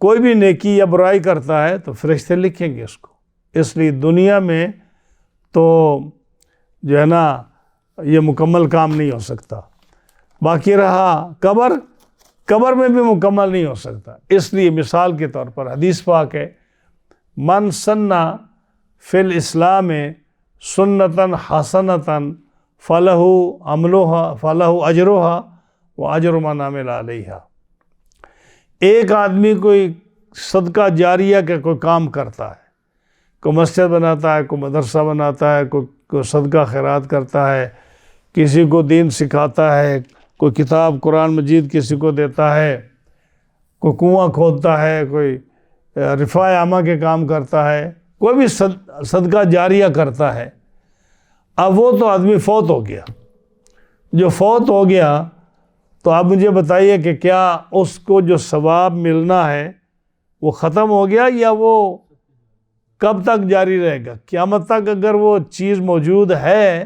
کوئی بھی نیکی یا برائی کرتا ہے تو فرشتے لکھیں گے اس کو۔ اس لیے دنیا میں تو جو ہے نا یہ مکمل کام نہیں ہو سکتا، باقی رہا قبر میں بھی مکمل نہیں ہو سکتا۔ اس لیے مثال کے طور پر حدیث پاک ہے من سنّا فی الاسلام سنتاً حسنتاً فلہ اجرہا و اجر من عمل علیہا۔ ایک آدمی کوئی صدقہ جاریہ کا کوئی کام کرتا ہے کوئی مسجد بناتا ہے، کوئی مدرسہ بناتا ہے، کوئی صدقہ خیرات کرتا ہے، کسی کو دین سکھاتا ہے، کوئی کتاب قرآن مجید کسی کو دیتا ہے، کوئی کنواں کھودتا ہے، کوئی رفاع عامہ کے کام کرتا ہے، کوئی بھی صدقہ جاریہ کرتا ہے۔ اب وہ تو آدمی فوت ہو گیا، جو فوت ہو گیا تو آپ مجھے بتائیے کہ کیا اس کو جو ثواب ملنا ہے وہ ختم ہو گیا یا وہ کب تک جاری رہے گا؟ قیامت تک اگر وہ چیز موجود ہے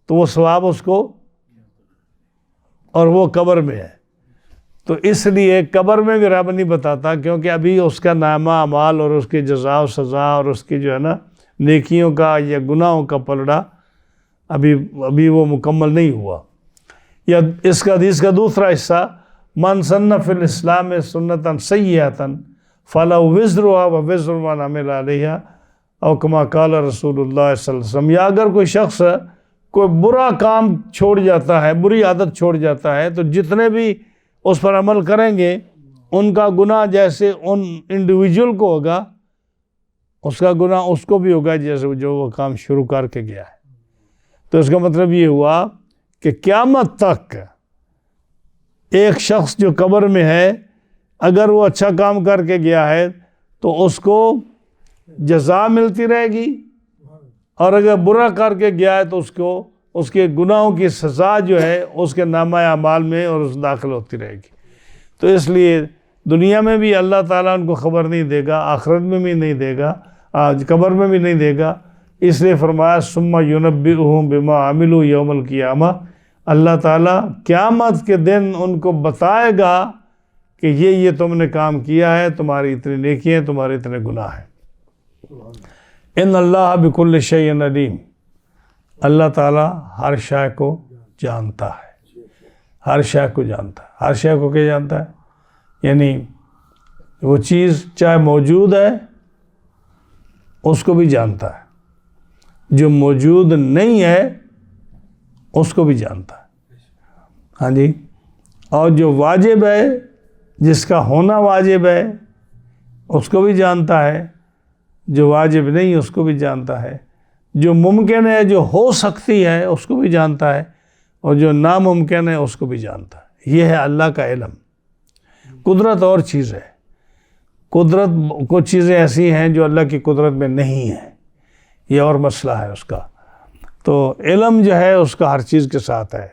تو وہ ثواب اس کو، اور وہ قبر میں ہے، تو اس لیے قبر میں بھی رب نہیں بتاتا، کیونکہ ابھی اس کا نامہ اعمال اور اس کی جزا و سزا اور اس کی جو ہے نا نیکیوں کا یا گناہوں کا پلڑا ابھی وہ مکمل نہیں ہوا۔ یا اس کا حدیث کا دوسرا حصہ، من سن فی الاسلام سنتا سیئتا فلہ وزرها ووزر من عمل علیہا او کما قال رسول اللہ صلی اللہ علیہ وسلم۔ یا اگر کوئی شخص کوئی برا کام چھوڑ جاتا ہے، بری عادت چھوڑ جاتا ہے، تو جتنے بھی اس پر عمل کریں گے ان کا گناہ جیسے ان انڈیویجول کو ہوگا، اس کا گناہ اس کو بھی ہوگا جیسے جو وہ کام شروع کر کے گیا ہے۔ تو اس کا مطلب یہ ہوا کہ قیامت تک ایک شخص جو قبر میں ہے، اگر وہ اچھا کام کر کے گیا ہے تو اس کو جزا ملتی رہے گی، اور اگر برا کر کے گیا ہے تو اس کو اس کے گناہوں کی سزا جو ہے اس کے نامہ اعمال میں اور اس داخل ہوتی رہے گی۔ تو اس لیے دنیا میں بھی اللہ تعالیٰ ان کو خبر نہیں دے گا، آخرت میں بھی نہیں دے گا، قبر میں بھی نہیں دے گا۔ اس لیے فرمایا ثم ینبئہم بما عملوا یوم القیامہ، اللہ تعالیٰ قیامت کے دن ان کو بتائے گا کہ یہ تم نے کام کیا ہے، تمہاری اتنی نیکیاں ہیں، تمہارے اتنے گناہ ہیں۔ ان اللہ بکل شیء علیم، اللہ تعالیٰ ہر شے کو جانتا ہے، ہر شے کو جانتا ہے۔ ہر شے کو کیا جانتا ہے؟ یعنی وہ چیز چاہے موجود ہے اس کو بھی جانتا ہے، جو موجود نہیں ہے اس کو بھی جانتا ہے، ہاں جی، اور جو واجب ہے، جس کا ہونا واجب ہے اس کو بھی جانتا ہے، جو واجب نہیں اس کو بھی جانتا ہے، جو ممکن ہے جو ہو سکتی ہے اس کو بھی جانتا ہے، اور جو ناممکن ہے اس کو بھی جانتا ہے۔ یہ ہے اللہ کا علم۔ قدرت اور چیز ہے، قدرت کچھ چیزیں ایسی ہیں جو اللہ کی قدرت میں نہیں ہیں، یہ اور مسئلہ ہے اس کا۔ تو علم جو ہے اس کا ہر چیز کے ساتھ ہے۔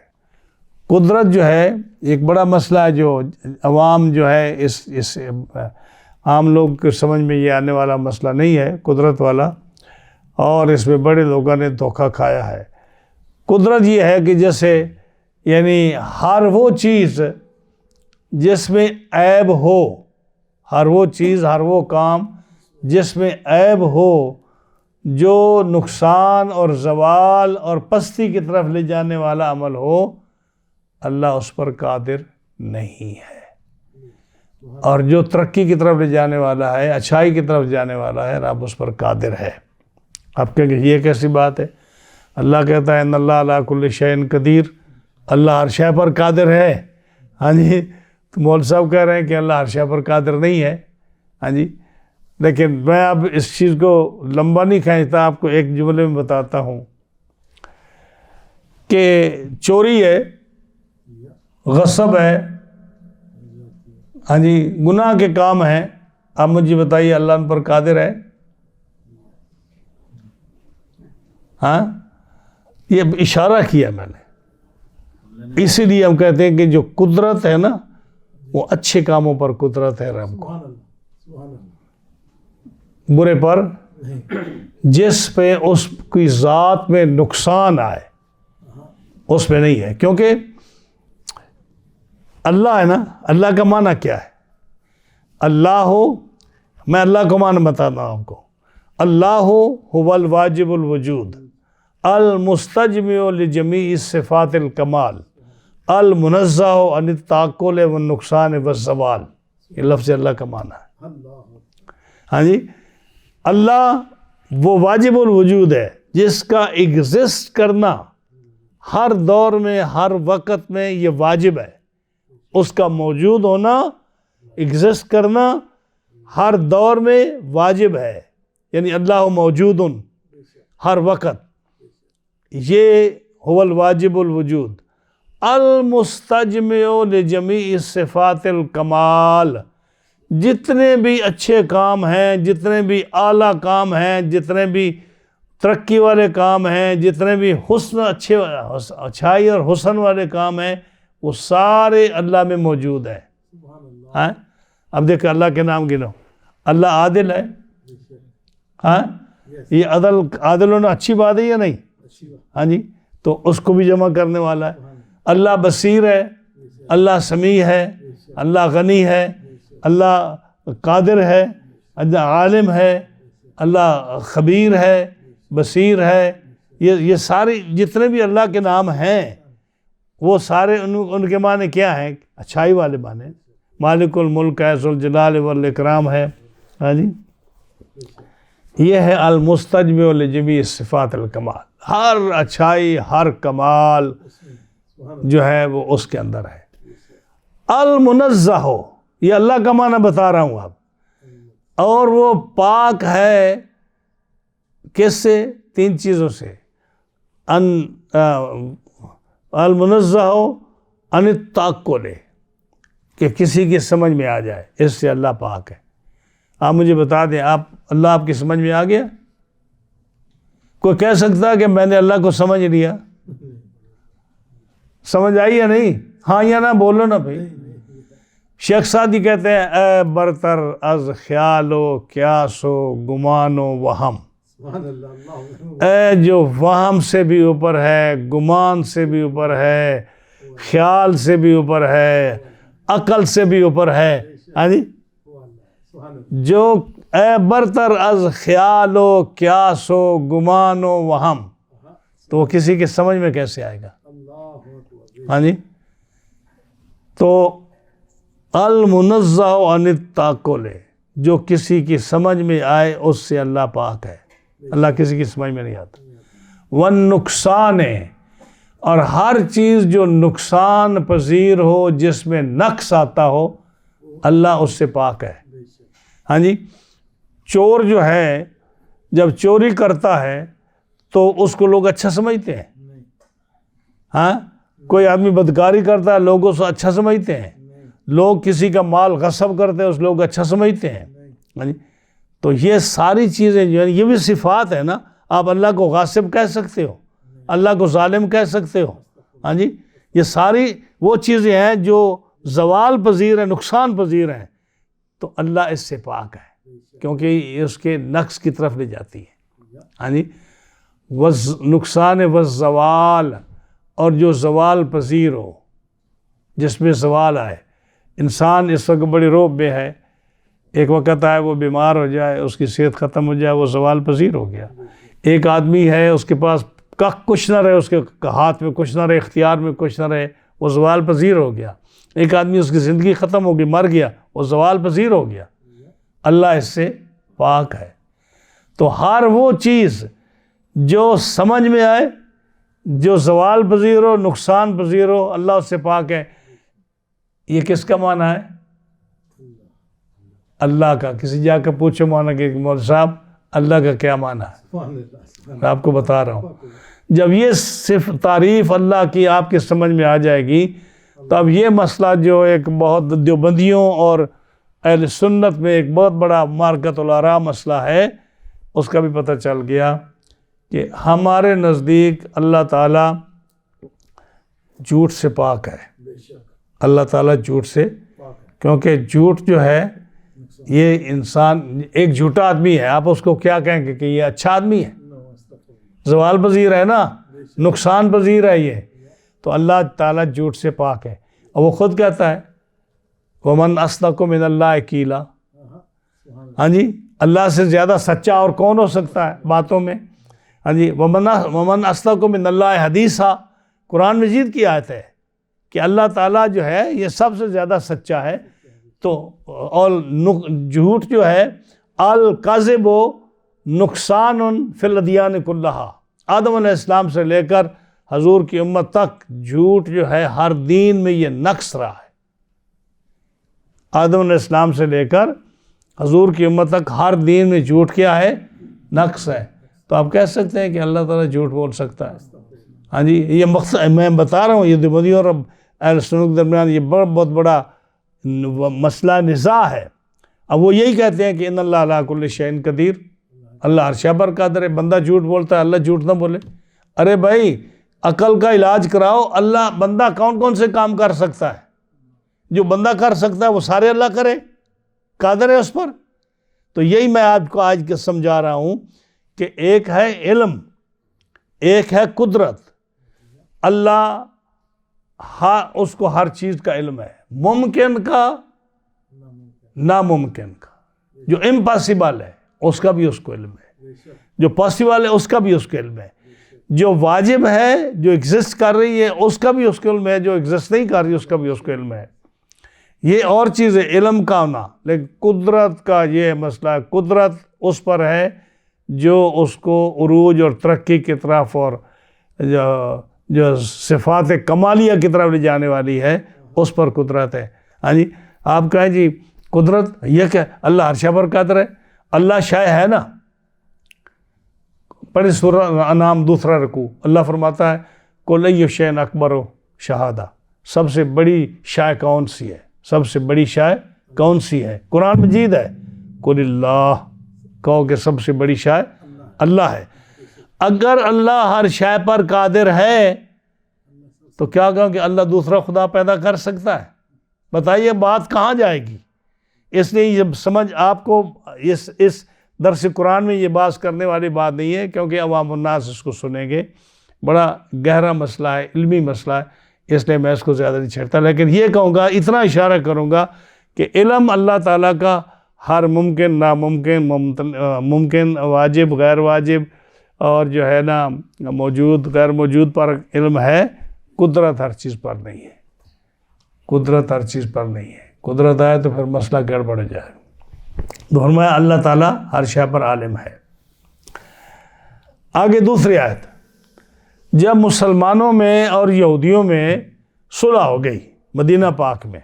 قدرت جو ہے ایک بڑا مسئلہ ہے جو عوام جو ہے اس عام لوگ کے سمجھ میں یہ آنے والا مسئلہ نہیں ہے قدرت والا، اور اس میں بڑے لوگوں نے دھوکہ کھایا ہے۔ قدرت یہ ہے کہ جیسے یعنی ہر وہ چیز جس میں عیب ہو، ہر وہ چیز، ہر وہ کام جس میں عیب ہو، جو نقصان اور زوال اور پستی کی طرف لے جانے والا عمل ہو، اللہ اس پر قادر نہیں ہے، اور جو ترقی کی طرف لے جانے والا ہے، اچھائی کی طرف جانے والا ہے، رب اس پر قادر ہے۔ آپ کہیں گے یہ کیسی بات ہے؟ اللہ کہتا ہے ان اللہ علی کل شیء قدیر، اللہ ہر شے پر قادر ہے۔ ہاں جی، تو مول صاحب کہہ رہے ہیں کہ اللہ ہر شے پر قادر نہیں ہے۔ ہاں جی، لیکن میں اب اس چیز کو لمبا نہیں کھینچتا، آپ کو ایک جملے میں بتاتا ہوں کہ چوری ہے، غصب ہے، ہاں جی، گناہ کے کام ہیں، آپ مجھے بتائیے اللہ ان پر قادر ہے؟ ہاں، یہ اشارہ کیا میں نے، اسی لیے ہم کہتے ہیں کہ جو قدرت ہے نا وہ اچھے کاموں پر قدرت ہے رب کو، برے پر جس پہ اس کی ذات میں نقصان آئے اس پہ نہیں ہے، کیونکہ اللہ ہے نا۔ اللہ کا معنی کیا ہے؟ اللہ ہو، میں اللہ کو معنی بتاتا ہوں آپ کو، اللہ هو الواجب الوجود المستجمع لجمیع صفات الکمال المنزہ عن التعقل والنقصان والزوال، یہ لفظ اللہ کا معنی ہے۔ ہاں جی، اللہ وہ واجب الوجود ہے جس کا ایگزسٹ کرنا ہر دور میں، ہر وقت میں یہ واجب ہے، اس کا موجود ہونا، ایگزسٹ کرنا ہر دور میں واجب ہے، یعنی اللہ موجود ہر وقت، یہ هو الواجب الوجود المستجمع لجمیع صفات الکمال۔ جتنے بھی اچھے کام ہیں، جتنے بھی اعلیٰ کام ہیں، جتنے بھی ترقی والے کام ہیں، جتنے بھی اچھائی اور حسن والے کام ہیں، وہ سارے اللہ میں موجود ہیں۔ ہاں، اب دیکھیں اللہ کے نام گنو۔ اللہ عادل ہے، ہاں، یہ عادل ہونا اچھی بات ہے یا نہیں؟ ہاں جی، تو اس کو بھی جمع کرنے والا ہے۔ اللہ بصیر ہے، اللہ سمیع ہے، اللہ غنی ہے، اللہ قادر ہے، اللہ عالم ہے، اللہ خبیر ہے، بصیر ہے۔ یہ سارے جتنے بھی اللہ کے نام ہیں وہ سارے ان کے معنی کیا ہیں؟ اچھائی والے معنی۔ مالک الملک ہے، ذوالجلال والاکرام ہے۔ ہاں جی، یہ ہے المستجمع لجمیع صفات الکمال، ہر اچھائی ہر کمال جو ہے وہ اس کے اندر ہے۔ المنزہ، یہ اللہ کا معنی بتا رہا ہوں اب، اور وہ پاک ہے کس سے؟ 3 چیزوں سے۔ المنزہ عن التعقل، کہ کسی کی سمجھ میں آ جائے، اس سے اللہ پاک ہے۔ آپ مجھے بتا دیں، اللہ آپ کی سمجھ میں آ گیا؟ کوئی کہہ سکتا ہے کہ میں نے اللہ کو سمجھ لیا؟ سمجھ آئی یا نہیں؟ ہاں یا نہ بولو نا بھائی۔ شیخ سعدی کہتے ہیں، اے برتر از خیال و قیاس و گمان و وہم، اے جو وہم سے بھی اوپر ہے، گمان سے بھی اوپر ہے، خیال سے بھی اوپر ہے، عقل سے بھی اوپر ہے۔ ہاں جی، جو اے برتر از خیال و قیاس و گمان و وہم، تو وہ کسی کے سمجھ میں کیسے آئے گا؟ ہاں جی، تو المنزہ عن التعقل، جو کسی کی سمجھ میں آئے اس سے اللہ پاک ہے۔ اللہ کسی کی سمجھ میں نہیں آتا۔ والنقصان، اور ہر چیز جو نقصان پذیر ہو، جس میں نقص آتا ہو، اللہ اس سے پاک ہے۔ ہاں جی، چور جو ہے جب چوری کرتا ہے تو اس کو لوگ اچھا سمجھتے ہیں؟ ہاں، کوئی آدمی بدکاری کرتا ہے لوگ اسے اچھا سمجھتے ہیں؟ لوگ کسی کا مال غصب کرتے ہیں اس لوگ اچھا سمجھتے ہیں؟ ہاں جی، تو یہ ساری چیزیں جو ہیں یہ بھی صفات ہے نا۔ آپ اللہ کو غاصب کہہ سکتے ہو، اللہ کو ظالم کہہ سکتے ہو۔ ہاں جی، یہ ساری وہ چیزیں ہیں جو زوال پذیر ہیں، نقصان پذیر ہیں، تو اللہ اس سے پاک ہے، کیونکہ یہ اس کے نقص کی طرف لے جاتی ہے۔ ہاں جی، نقصان والزوال، اور جو زوال پذیر ہو، جس میں زوال آئے۔ انسان اس وقت بڑی روب میں ہے، ایک وقت آئے وہ بیمار ہو جائے، اس کی صحت ختم ہو جائے، وہ زوال پذیر ہو گیا۔ ایک آدمی ہے اس کے پاس کچھ نہ رہے، اس کے ہاتھ میں کچھ نہ رہے، اختیار میں کچھ نہ رہے، وہ زوال پذیر ہو گیا۔ ایک آدمی اس کی زندگی ختم ہو گئی، مر گیا، وہ زوال پذیر ہو گیا۔ اللہ اس سے پاک ہے۔ تو ہر وہ چیز جو سمجھ میں آئے، جو زوال پذیر ہو، نقصان پذیر ہو، اللہ اس سے پاک ہے۔ یہ کس کا معنی ہے؟ اللہ کا۔ کسی جا کے پوچھو معنی کہ مولوی صاحب اللہ کا کیا معنی ہے؟ میں آپ کو بتا رہا ہوں، جب یہ صرف تعریف اللہ کی آپ کے سمجھ میں آ جائے گی، تو اب یہ مسئلہ جو ایک بہت دیوبندیوں اور اہل سنت میں ایک بہت بڑا معرکۃ الاراء مسئلہ ہے، اس کا بھی پتہ چل گیا کہ ہمارے نزدیک اللہ تعالیٰ جھوٹ سے پاک ہے۔ اللہ تعالیٰ جھوٹ سے، کیونکہ جھوٹ جو ہے یہ انسان ایک جھوٹا آدمی ہے، آپ اس کو کیا کہیں گے کہ یہ اچھا آدمی ہے؟ زوال پذیر ہے نا، نقصان پذیر ہے یہ۔ تو اللہ تعالیٰ جھوٹ سے پاک ہے، اور وہ خود کہتا ہے وَمَنْ أَصْدَقُ مِنَ اللَّهِ قِيلًا۔ ہاں جی، اللہ سے زیادہ سچا اور کون ہو سکتا ہے باتوں میں؟ ہاں جی، وَمَنْ أَصْدَقُ مِنَ اللَّهِ حَدِيثًا، قرآن مجید کی آیت ہے کہ اللہ تعالیٰ جو ہے یہ سب سے زیادہ سچا ہے۔ تو اور جھوٹ جو ہے الکذب نقصان فی الادیان کلہا، آدم علیہ السلام سے لے کر حضور کی امت تک جھوٹ جو ہے ہر دین میں یہ نقص رہا ہے۔ آدم علیہ السلام سے لے کر حضور کی امت تک ہر دین میں جھوٹ کیا ہے؟ نقص ہے تو آپ کہہ سکتے ہیں کہ اللہ تعالیٰ جھوٹ بول سکتا ہے؟ ہاں جی، یہ مقصد میں بتا رہا ہوں، یہ دیوبندیوں اور اہل سنت کے درمیان یہ بہت بڑا مسئلہ نزاع ہے۔ اب وہ یہی کہتے ہیں کہ ان اللہ علی کل شیء قدیر، اللہ ہر شے پر قادر ہے۔ بندہ جھوٹ بولتا ہے، اللہ جھوٹ نہ بولے۔ ارے بھائی عقل کا علاج کراؤ، اللہ بندہ کون کون سے کام کر سکتا ہے؟ جو بندہ کر سکتا ہے وہ سارے اللہ کرے، قادر ہے اس پر۔ تو یہی میں آپ کو آج سمجھا رہا ہوں کہ ایک ہے علم، ایک ہے قدرت۔ اللہ اس کو ہر چیز کا علم ہے، ممکن کا ناممکن کا، جو امپاسبل ہے اس کا بھی اس کو علم ہے، جو پاسبل ہے اس کا بھی اس کو علم ہے، جو واجب ہے جو ایگزسٹ کر رہی ہے اس کا بھی اس کو علم ہے، جو ایگزسٹ نہیں کر رہی اس کا بھی اس کو علم ہے۔ یہ اور چیز ہے علم کا ہونا، لیکن قدرت کا یہ مسئلہ ہے، قدرت اس پر ہے جو اس کو عروج اور ترقی کی طرف اور جو صفات کمالیہ کی طرف لے جانے والی ہے اس پر قدرت ہے۔ ہاں جی، آپ کہیں جی قدرت یہ کیا؟ اللہ ہر شے پر قادر ہے، اللہ شے ہے نا۔ پڑھی سورہ انعام 2 رکوع، اللہ فرماتا ہے قُلْ أَيُّ شَيْءٍ أَكْبَرُ شَهَادَةً، سب سے بڑی شے کون سی ہے؟ سب سے بڑی شے کون سی ہے؟ قرآن مجید ہے، قُلِ اللَّهُ، کہو کہ سب سے بڑی شے اللہ ہے۔ اگر اللہ ہر شے پر قادر ہے تو کیا کہوں کہ اللہ دوسرا خدا پیدا کر سکتا ہے؟ بتائیے بات کہاں جائے گی؟ اس لیے یہ سمجھ آپ کو اس درس قرآن میں یہ بات کرنے والی بات نہیں ہے، کیونکہ عوام الناس اس کو سنیں گے۔ بڑا گہرا مسئلہ ہے، علمی مسئلہ ہے، اس لیے میں اس کو زیادہ نہیں چھیڑتا، لیکن یہ کہوں گا، اتنا اشارہ کروں گا کہ علم اللہ تعالیٰ کا ہر ممکن ناممکن ممکن واجب غیر واجب اور جو ہے نا موجود غیر موجود پر علم ہے، قدرت ہر چیز پر نہیں ہے، قدرت ہر چیز پر نہیں ہے۔ قدرت آئے تو پھر مسئلہ گڑبڑ ہو جائے۔ تو فرمایا اللہ تعالیٰ ہر شے پر عالم ہے۔ آگے دوسری آیت، جب مسلمانوں میں اور یہودیوں میں صلح ہو گئی مدینہ پاک میں،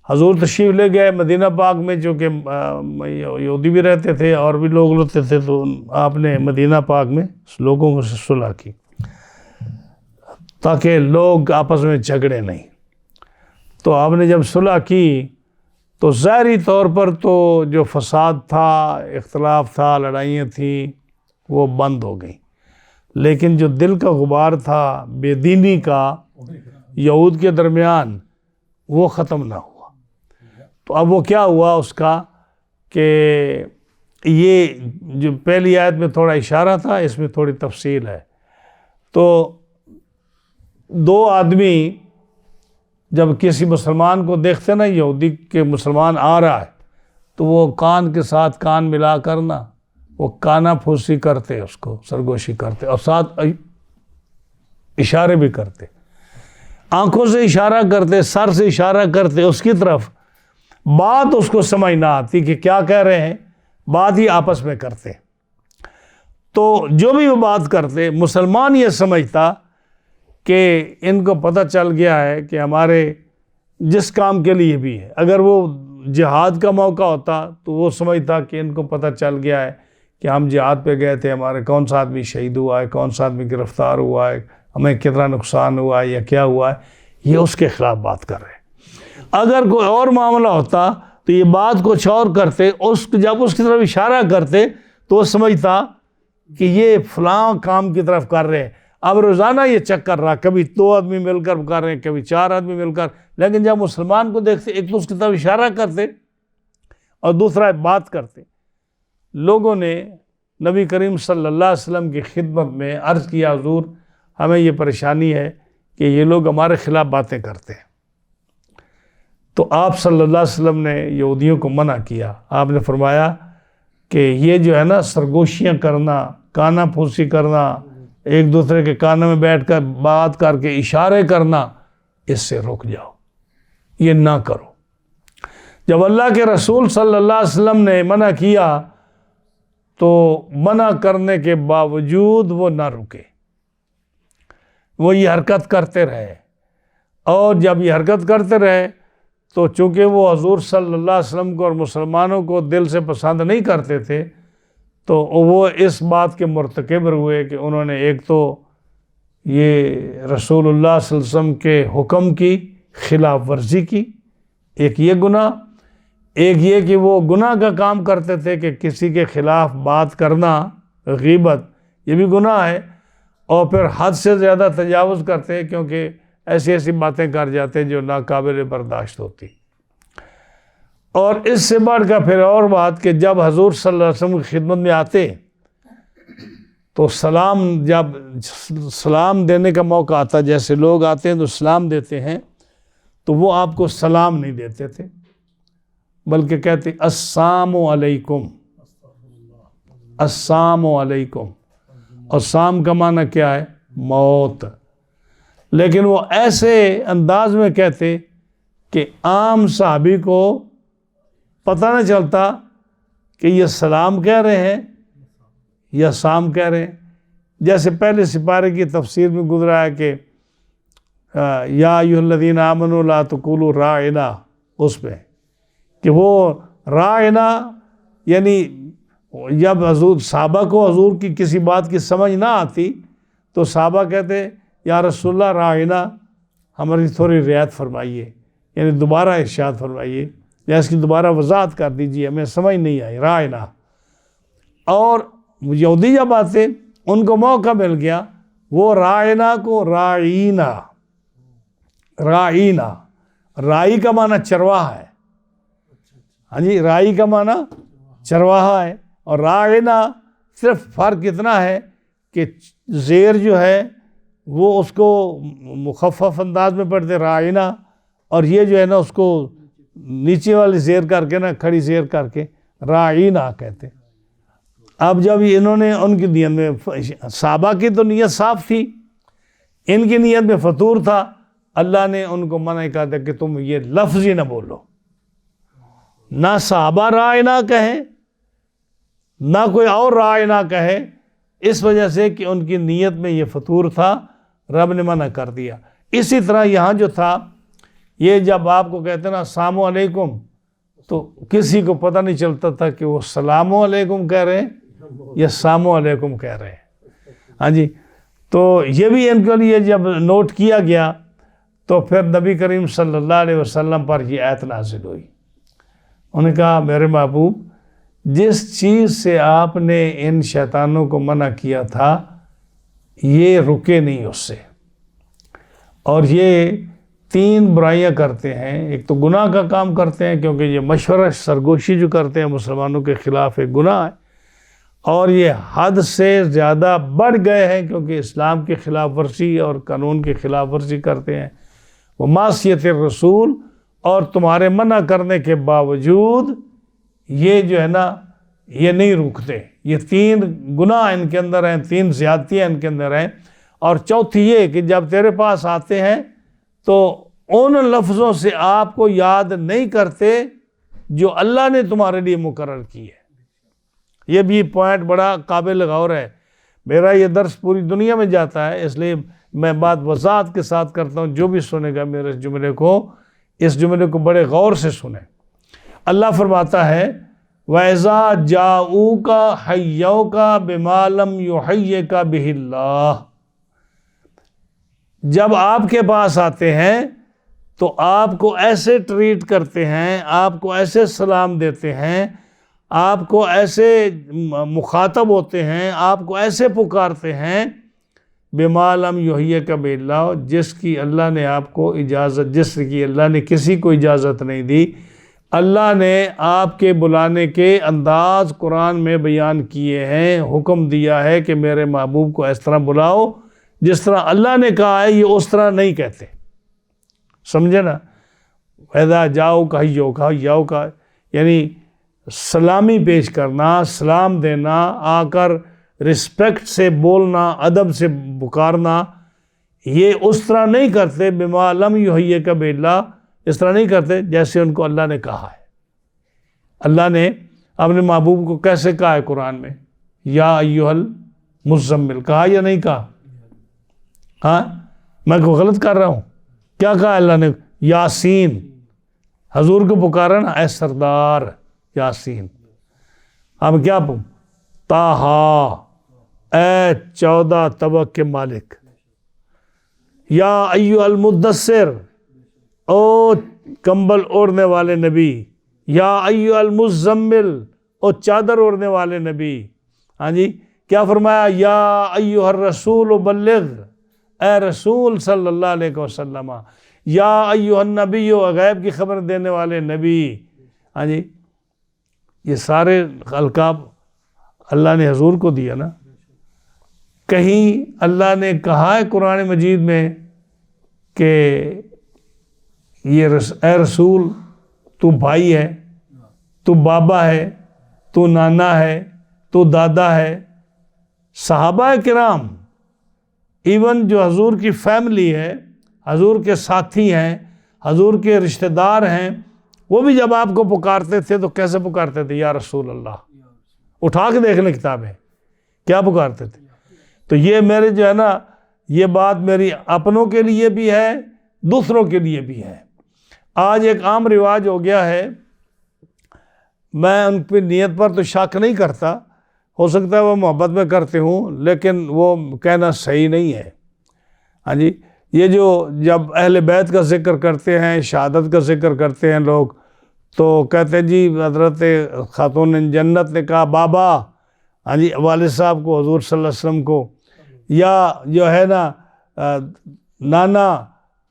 حضور تشریف لے گئے مدینہ پاک میں، چونکہ یہودی بھی رہتے تھے اور بھی لوگ رہتے تھے، تو آپ نے مدینہ پاک میں لوگوں سے صلح کی تاکہ لوگ آپس میں جھگڑے نہیں۔ تو آپ نے جب صلح کی تو ظاہری طور پر تو جو فساد تھا، اختلاف تھا، لڑائیاں تھیں، وہ بند ہو گئیں، لیکن جو دل کا غبار تھا بے دینی کا یہود کے درمیان، وہ ختم نہ ہوا۔ تو اب وہ کیا ہوا اس کا کہ یہ جو پہلی آیت میں تھوڑا اشارہ تھا، اس میں تھوڑی تفصیل ہے۔ تو 2 آدمی جب کسی مسلمان کو دیکھتے نا، یہودی کے مسلمان آ رہا ہے، تو وہ کان کے ساتھ کان ملا کرنا، وہ کانا پھوسی کرتے، اس کو سرگوشی کرتے، اور ساتھ اشارے بھی کرتے، آنکھوں سے اشارہ کرتے، سر سے اشارہ کرتے اس کی طرف۔ بات اس کو سمجھ نہ آتی کہ کیا کہہ رہے ہیں، بات ہی آپس میں کرتے۔ تو جو بھی وہ بات کرتے، مسلمان یہ سمجھتا کہ ان کو پتہ چل گیا ہے کہ ہمارے جس کام کے لیے بھی ہے، اگر وہ جہاد کا موقع ہوتا تو وہ سمجھتا کہ ان کو پتہ چل گیا ہے کہ ہم جہاد پہ گئے تھے، ہمارے کون سا آدمی شہید ہوا ہے، کون سا آدمی گرفتار ہوا ہے، ہمیں کتنا نقصان ہوا ہے یا کیا ہوا ہے، یہ اس کے خلاف بات کر رہے ہیں۔ اگر کوئی اور معاملہ ہوتا تو یہ بات کچھ اور کرتے، جب اس کی طرف اشارہ کرتے تو وہ سمجھتا کہ یہ فلاں کام کی طرف کر رہے ہیں۔ اب روزانہ یہ چکر رہا، کبھی 2 آدمی مل کر کر رہے ہیں، کبھی 4 آدمی مل کر، لیکن جب مسلمان کو دیکھتے ایک تو اس کی طرف اشارہ کرتے اور دوسرا بات کرتے۔ لوگوں نے نبی کریم صلی اللہ علیہ وسلم کی خدمت میں عرض کیا، حضور ہمیں یہ پریشانی ہے کہ یہ لوگ ہمارے خلاف باتیں کرتے ہیں۔ تو آپ صلی اللہ علیہ وسلم نے یہودیوں کو منع کیا۔ آپ نے فرمایا کہ یہ جو ہے نا سرگوشیاں کرنا، کانا پھوسی کرنا، ایک دوسرے کے کانوں میں بیٹھ کر بات کر کے اشارے کرنا، اس سے رک جاؤ، یہ نہ کرو۔ جب اللہ کے رسول صلی اللہ علیہ وسلم نے منع کیا تو منع کرنے کے باوجود وہ نہ رکے، وہ یہ حرکت کرتے رہے، اور جب یہ حرکت کرتے رہے تو چونکہ وہ حضور صلی اللہ علیہ وسلم کو اور مسلمانوں کو دل سے پسند نہیں کرتے تھے، تو وہ اس بات کے مرتکب ہوئے کہ انہوں نے ایک تو یہ رسول اللہ صلی اللہ علیہ وسلم کے حکم کی خلاف ورزی کی، ایک یہ گناہ، ایک یہ کہ وہ گناہ کا کام کرتے تھے کہ کسی کے خلاف بات کرنا، غیبت، یہ بھی گناہ ہے، اور پھر حد سے زیادہ تجاوز کرتے ہیں کیونکہ ایسی ایسی باتیں کر جاتے ہیں جو ناقابل برداشت ہوتی۔ اور اس سے بڑھ کر پھر اور بات کہ جب حضور صلی اللہ علیہ وسلم کی خدمت میں آتے تو جب سلام دینے کا موقع آتا، جیسے لوگ آتے ہیں تو سلام دیتے ہیں، تو وہ آپ کو سلام نہیں دیتے تھے بلکہ کہتے السلام علیکم، السلام علیکم، اور سام کا معنی کیا ہے؟ موت۔ لیکن وہ ایسے انداز میں کہتے کہ عام صحابی کو پتہ نہ چلتا کہ یہ سلام کہہ رہے ہیں یا سام کہہ رہے ہیں۔ جیسے پہلے سپارے کی تفسیر میں گزرا ہے کہ یا ایھا الذین آمنوا لا تقولوا راعنا، اس میں کہ وہ راعنا یعنی جب حضور صحابہ کو حضور کی کسی بات کی سمجھ نہ آتی تو صحابہ کہتے یا رسول اللہ راعنا، ہماری تھوڑی رعایت فرمائیے، یعنی دوبارہ ارشاد فرمائیے یا اس کی دوبارہ وضاحت کر دیجیے، ہمیں سمجھ نہیں آئی، راعنا۔ اور یہودی جب آتے ان کو موقع مل گیا، وہ راعنا کو راعینا، راعینا، رائی کا معنی چرواہا ہے، ہاں جی، رائی کا معنی چرواہا ہے، اور راعینا صرف فرق اتنا ہے کہ زیر جو ہے وہ اس کو مخفف انداز میں پڑھتے راعینا، اور یہ جو ہے نا اس کو نیچے والی زیر کر کے نا کھڑی زیر کر کے راعینا کہتے۔ اب جب انہوں نے ان کی نیت میں، صحابہ کی تو نیت صاف تھی، ان کی نیت میں فطور تھا، اللہ نے ان کو منع کر دیا کہ تم یہ لفظ ہی نہ بولو، نہ صحابہ راعینا کہیں نہ کوئی اور راعینا کہے، اس وجہ سے کہ ان کی نیت میں یہ فطور تھا، رب نے منع کر دیا۔ اسی طرح یہاں جو تھا، یہ جب آپ کو کہتے ہیں نا السلام علیکم، تو کسی کو پتہ نہیں چلتا تھا کہ وہ السلام علیکم کہہ رہے ہیں یا السلام علیکم کہہ رہے ہیں، ہاں جی۔ تو یہ بھی ان کے لیے جب نوٹ کیا گیا تو پھر نبی کریم صلی اللہ علیہ وسلم پر یہ آیت نازل ہوئی۔ انہوں نے کہا میرے محبوب، جس چیز سے آپ نے ان شیطانوں کو منع کیا تھا یہ رکے نہیں اس سے، اور یہ 3 برائیاں کرتے ہیں۔ ایک تو گناہ کا کام کرتے ہیں کیونکہ یہ مشورہ سرگوشی جو کرتے ہیں مسلمانوں کے خلاف ایک گناہ ہے، اور یہ حد سے زیادہ بڑھ گئے ہیں کیونکہ اسلام کی خلاف ورزی اور قانون کی خلاف ورزی کرتے ہیں، وہ معصیت الرسول، اور تمہارے منع کرنے کے باوجود یہ جو ہے نا یہ نہیں رکتے۔ یہ 3 گناہ ان کے اندر ہیں، 3 زیادتیاں ان کے اندر ہیں، اور چوتھی یہ کہ جب تیرے پاس آتے ہیں تو ان لفظوں سے آپ کو یاد نہیں کرتے جو اللہ نے تمہارے لیے مقرر کی ہے۔ یہ بھی پوائنٹ بڑا قابل غور ہے۔ میرا یہ درس پوری دنیا میں جاتا ہے، اس لیے میں بات وضاحت کے ساتھ کرتا ہوں، جو بھی سنے گا میرے اس جملے کو بڑے غور سے سنیں۔ اللہ فرماتا ہے وَإِذَا جَاءُوكَ حَيَّوْكَ بِمَا لَمْ يُحَيِّكَ بِهِ اللَّهُ، جب آپ کے پاس آتے ہیں تو آپ کو ایسے ٹریٹ کرتے ہیں، آپ کو ایسے سلام دیتے ہیں، آپ کو ایسے مخاطب ہوتے ہیں، آپ کو ایسے پکارتے ہیں بِمَا لَمْ يُحَيِّكَ بِهِ اللَّهُ، جس کی اللہ نے آپ کو اجازت، جس کی اللہ نے کسی کو اجازت نہیں دی۔ اللہ نے آپ کے بلانے کے انداز قرآن میں بیان کیے ہیں، حکم دیا ہے کہ میرے محبوب کو اس طرح بلاؤ جس طرح اللہ نے کہا ہے، یہ اس طرح نہیں کہتے، سمجھے نا؟ وَإِذَا جَاءُوكَ حَيَّوْكَ حَيَّوْكَ یعنی سلامی پیش کرنا، سلام دینا، آ کر رسپیکٹ سے بولنا، ادب سے پکارنا، یہ اس طرح نہیں کرتے بِمَا لَمْ يُحَيِّكَ بِهِ اللَّهُ، اس طرح نہیں کرتے جیسے ان کو اللہ نے کہا ہے۔ اللہ نے اپنے محبوب کو کیسے کہا ہے قرآن میں؟ یا ایھا المزمل، کہا یا نہیں کہا؟ ہاں، میں کو غلط کر رہا ہوں؟ کیا کہا اللہ نے؟ یاسین، حضور کو پکارا نا، اے سردار یاسین۔ اب کیا طٰہٰ، اے 14 طبق کے مالک، یا ایھا المدثر، او کمبل اوڑھنے والے نبی، یا ایھا المزمل، او چادر اوڑھنے والے نبی. ہاں جی، کیا فرمایا؟ یا ایھا الرسول بلغ، اے رسول صلی اللہ علیہ وسلم، یا ایھا النبی، غیب کی خبر دینے والے نبی. ہاں جی، یہ سارے القاب اللہ نے حضور کو دیا نا. کہیں اللہ نے کہا ہے قرآن مجید میں کہ اے رسول تو بھائی ہے، تو بابا ہے، تو نانا ہے، تو دادا ہے؟ صحابہ کرام، ایون جو حضور کی فیملی ہے، حضور کے ساتھی ہیں، حضور کے رشتہ دار ہیں، وہ بھی جب آپ کو پکارتے تھے تو کیسے پکارتے تھے؟ یا رسول اللہ. اٹھا کے دیکھ لیں کتابیں، کیا پکارتے تھے. تو یہ میرے جو ہے نا، یہ بات میری اپنوں کے لیے بھی ہے، دوسروں کے لیے بھی ہے. آج ایک عام رواج ہو گیا ہے، میں ان کی نیت پر تو شک نہیں کرتا، ہو سکتا ہے وہ محبت میں کرتے ہوں، لیکن وہ کہنا صحیح نہیں ہے. ہاں جی، یہ جو جب اہل بیت کا ذکر کرتے ہیں، شہادت کا ذکر کرتے ہیں لوگ، تو کہتے ہیں جی حضرت خاتون جنت نے کہا بابا. ہاں جی، والد صاحب کو، حضور صلی اللہ علیہ وسلم کو، یا جو ہے نا نانا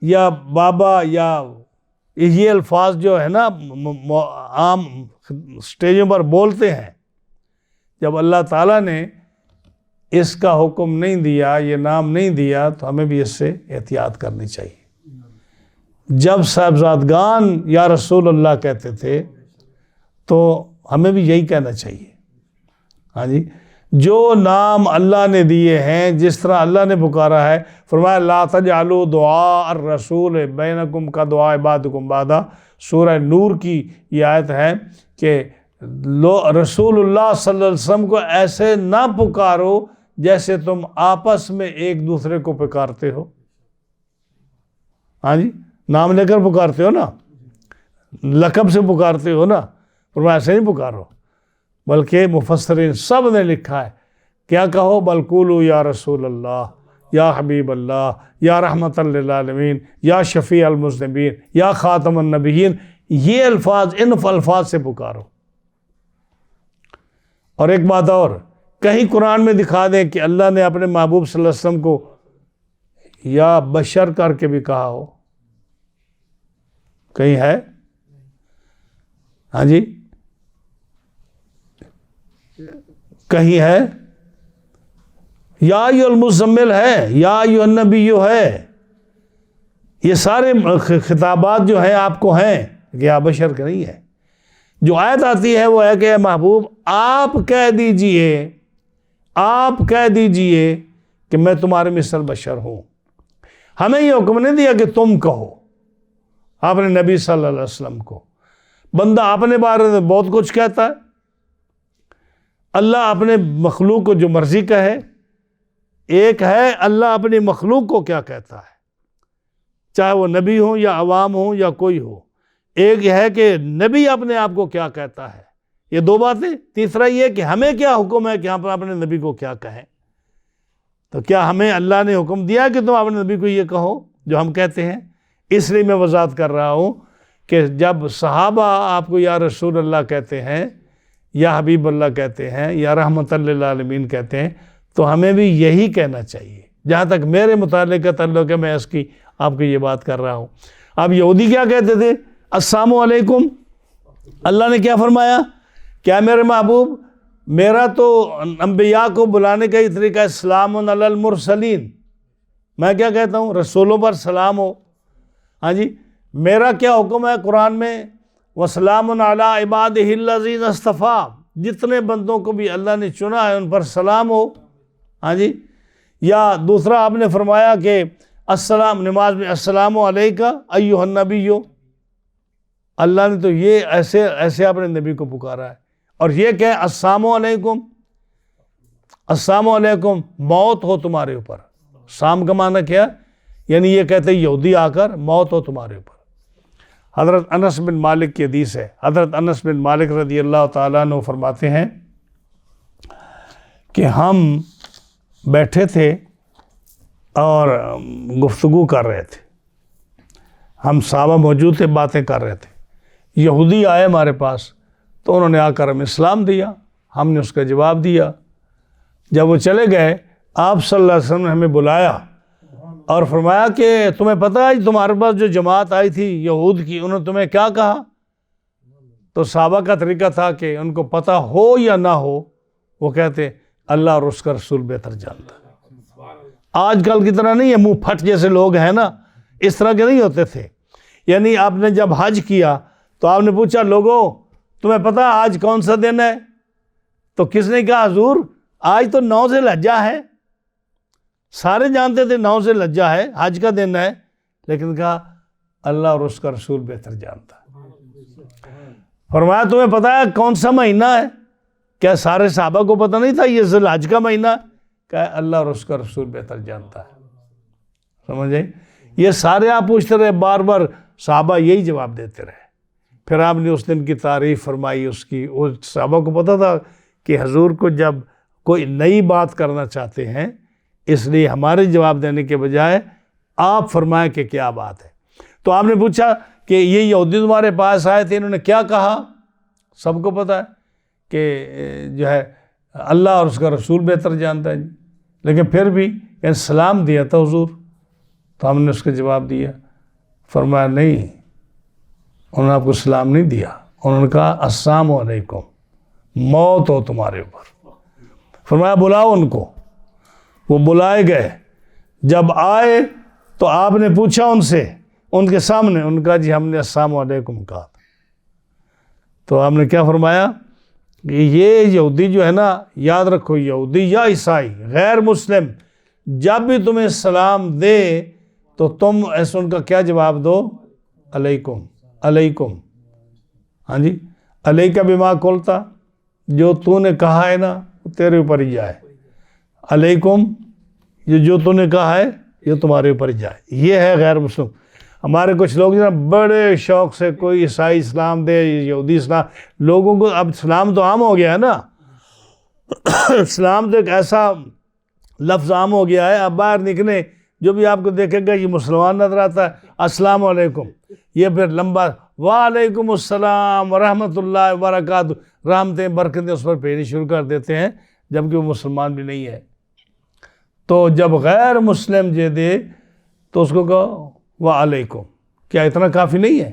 یا بابا، یا یہ الفاظ جو ہے نا عام سٹیجوں پر بولتے ہیں. جب اللہ تعالیٰ نے اس کا حکم نہیں دیا، یہ نام نہیں دیا، تو ہمیں بھی اس سے احتیاط کرنی چاہیے. جب صاحبزادگان یا رسول اللہ کہتے تھے تو ہمیں بھی یہی کہنا چاہیے. ہاں جی، جو نام اللہ نے دیے ہیں، جس طرح اللہ نے پکارا ہے، فرمایا لا تجعلوا دعاء الرسول بینکم کدعاء بعضکم بعضا. سورہ نور کی یہ آیت ہے کہ رسول اللہ صلی اللہ علیہ وسلم کو ایسے نہ پکارو جیسے تم آپس میں ایک دوسرے کو پکارتے ہو. ہاں جی، نام لے کر پکارتے ہو نا، لقب سے پکارتے ہو نا، فرمایا ایسے نہیں پکارو. بلکہ مفسرین سب نے لکھا ہے، کیا کہو؟ بل قولوا یا رسول اللہ، یا حبیب اللہ، یا رحمت للعالمین، یا شفیع المذنبین، یا خاتم النبیین. یہ الفاظ، ان الفاظ سے پکارو. اور ایک بات اور، کہیں قرآن میں دکھا دیں کہ اللہ نے اپنے محبوب صلی اللہ علیہ وسلم کو یا بشر کر کے بھی کہا ہو؟ کہیں ہے؟ ہاں جی، کہیں ہے؟ یا ایھا المزمل ہے، یا ایھا النبی ہے. یہ سارے خطابات جو ہیں آپ کو ہیں، کہ آپ بشر کے نہیں ہے. جو آیت آتی ہے وہ ہے کہ اے محبوب آپ کہہ دیجئے، آپ کہہ دیجئے کہ میں تمہارے مثل بشر ہوں. ہمیں یہ حکم نہیں دیا کہ تم کہو. آپ نے نبی صلی اللہ علیہ وسلم کو، بندہ اپنے بارے میں بہت کچھ کہتا ہے، اللہ اپنے مخلوق کو جو مرضی کہے. ایک ہے اللہ اپنی مخلوق کو کیا کہتا ہے، چاہے وہ نبی ہو یا عوام ہو یا کوئی ہو. ایک ہے کہ نبی اپنے آپ کو کیا کہتا ہے. یہ دو باتیں. تیسرا یہ کہ ہمیں کیا حکم ہے کہ ہم اپنے نبی کو کیا کہیں. تو کیا ہمیں اللہ نے حکم دیا کہ تم اپنے نبی کو یہ کہو جو ہم کہتے ہیں؟ اس لیے میں وضاحت کر رہا ہوں کہ جب صحابہ آپ کو یا رسول اللہ کہتے ہیں، یا حبیب اللہ کہتے ہیں، یا رحمت للعالمین کہتے ہیں، تو ہمیں بھی یہی کہنا چاہیے. جہاں تک میرے متعلق کا تعلق ہے، میں اس کی آپ کو یہ بات کر رہا ہوں. اب یہودی کیا کہتے تھے؟ السلام علیکم. اللہ نے کیا فرمایا؟ کیا میرے محبوب، میرا تو انبیاء کو بلانے کا ہی طریقہ ہے سلام علی المرسلین. میں کیا کہتا ہوں؟ رسولوں پر سلام ہو. ہاں جی، میرا کیا حکم ہے قرآن میں؟ وَسَلَامٌ عَلَىٰ عِبَادِهِ الَّذِينَ اصْطَفَىٰ. جتنے بندوں کو بھی اللہ نے چنا ہے ان پر سلام ہو. ہاں جی، یا دوسرا آپ نے فرمایا کہ السلام، نماز میں السلام علیکہ ایھا النبی. اللہ نے تو یہ ایسے اپنے نبی کو پکارا ہے. اور یہ کہ السلام علیکم، السلام علیکم، موت ہو تمہارے اوپر. سام کا معنی کیا؟ یعنی یہ کہتے یہودی آ کر موت ہو تمہارے اوپر. حضرت انس بن مالک کی حدیث ہے. حضرت انس بن مالک رضی اللہ تعالیٰ عنہ فرماتے ہیں کہ ہم بیٹھے تھے اور گفتگو کر رہے تھے، ہم صحابہ موجود تھے، باتیں کر رہے تھے، یہودی آئے ہمارے پاس، تو انہوں نے آ کر ہمیں اسلام دیا، ہم نے اس کا جواب دیا۔ جب وہ چلے گئے، آپ صلی اللہ علیہ وسلم نے ہمیں بلایا اور فرمایا کہ تمہیں پتہ ہے تمہارے پاس جو جماعت آئی تھی یہود کی، انہوں نے تمہیں کیا کہا؟ تو صحابہ کا طریقہ تھا کہ ان کو پتہ ہو یا نہ ہو، وہ کہتے اللہ اور اس کا رسول بہتر جانتا ہے۔ آج کل کی طرح نہیں ہے، منہ پھٹ جیسے لوگ ہیں نا، اس طرح کے نہیں ہوتے تھے۔ یعنی آپ نے جب حج کیا تو آپ نے پوچھا لوگوں تمہیں پتہ آج کون سا دن ہے؟ تو کس نے کہا حضور آج تو 9 ذی الحجہ ہے۔ سارے جانتے تھے 9 ذی الحجہ ہے، حج کا دن ہے، لیکن کہا اللہ اور اس کا رسول بہتر جانتا ہے۔ فرمایا تمہیں پتہ ہے کون سا مہینہ ہے؟ کیا سارے صحابہ کو پتہ نہیں تھا یہ ذی الحج کا مہینہ ہے؟ کہا اللہ اور اس کا رسول بہتر جانتا ہے۔ سمجھے؟ یہ سارے آپ پوچھتے رہے، بار بار صحابہ یہی جواب دیتے رہے۔ پھر آپ نے اس دن کی تعریف فرمائی اس کی، وہ صحابہ کو پتہ تھا کہ حضور کو جب کوئی نئی بات کرنا چاہتے ہیں، اس لیے ہمارے جواب دینے کے بجائے آپ فرمائیں کہ کیا بات ہے۔ تو آپ نے پوچھا کہ یہ یہودی تمہارے پاس آئے تھے، انہوں نے کیا کہا؟ سب کو پتہ ہے کہ جو ہے اللہ اور اس کا رسول بہتر جانتا ہے جی، لیکن پھر بھی سلام دیا تھا حضور، تو ہم نے اس کا جواب دیا۔ فرمایا نہیں، انہوں نے آپ کو سلام نہیں دیا، انہوں نے کہا السلام علیکم، موت ہو تمہارے اوپر۔ فرمایا بلاؤ ان کو۔ وہ بلائے گئے، جب آئے تو آپ نے پوچھا ان سے، ان کے سامنے، ان کا جی ہم نے السلام علیکم کہا۔ تو آپ نے کیا فرمایا کہ یہ یہودی جو ہے نا، یاد رکھو یہودی یا عیسائی غیر مسلم جب بھی تمہیں سلام دے تو تم ایسے ان کا کیا جواب دو؟ علیکم علیکم، ہاں جی، علیکہ بما قلتا، جو تو نے کہا ہے نا وہ تیرے اوپر ہی جائے، علیکم یہ جو تو نے کہا ہے یہ تمہارے اوپر ہی جائے۔ یہ ہے غیر مسلم۔ ہمارے کچھ لوگ جو بڑے شوق سے کوئی عیسائی اسلام دے، یہودی اسلام، لوگوں کو اب اسلام تو عام ہو گیا ہے نا، اسلام تو ایک ایسا لفظ عام ہو گیا ہے، اب باہر نکلیں جو بھی آپ کو دیکھے گا یہ مسلمان نظر آتا ہے السلام علیکم، یہ پھر لمبا وعلیکم السلام ورحمۃ اللہ وبرکاتہ، رحمتیں برکتیں اس پر بھیجنی شروع کر دیتے ہیں، جبکہ وہ مسلمان بھی نہیں ہے۔ تو جب غیر مسلم جے دے تو اس کو کہو وعلیکم، کیا اتنا کافی نہیں ہے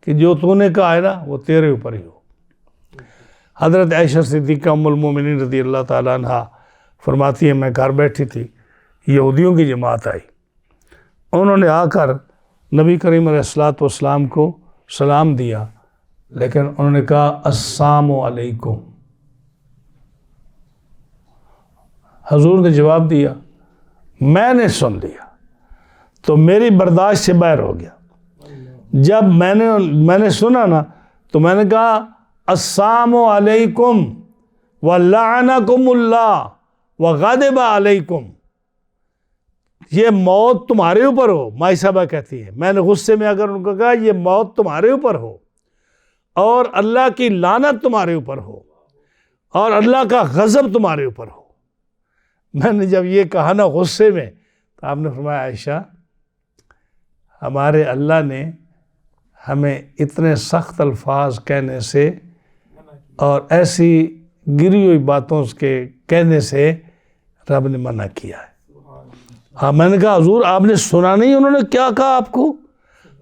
کہ جو تو نے کہا ہے نا وہ تیرے اوپر ہی ہو؟ حضرت عائشہ صدیقہ ام المومنین رضی اللہ تعالیٰ عنہ فرماتی ہے میں گھر بیٹھی تھی، یہودیوں کی جماعت آئی، انہوں نے آ کر نبی کریم علیہ الصلوۃ والسلام کو سلام دیا، لیکن انہوں نے کہا السلام علیکم۔ حضور نے جواب دیا، میں نے سن لیا تو میری برداشت سے باہر ہو گیا۔ جب میں نے سنا نا تو میں نے کہا السلام علیکم ولعنکم اللہ وغضب علیکم، یہ موت تمہارے اوپر ہو۔ مائی صاحبہ کہتی ہے میں نے غصے میں اگر ان کو کہا یہ موت تمہارے اوپر ہو اور اللہ کی لعنت تمہارے اوپر ہو اور اللہ کا غضب تمہارے اوپر ہو۔ میں نے جب یہ کہا نا غصے میں، تو آپ نے فرمایا عائشہ ہمارے اللہ نے ہمیں اتنے سخت الفاظ کہنے سے اور ایسی گری ہوئی باتوں کے کہنے سے رب نے منع کیا ہے۔ ہاں میں نے کہا حضور آپ نے سنا نہیں انہوں نے کیا کہا آپ کو؟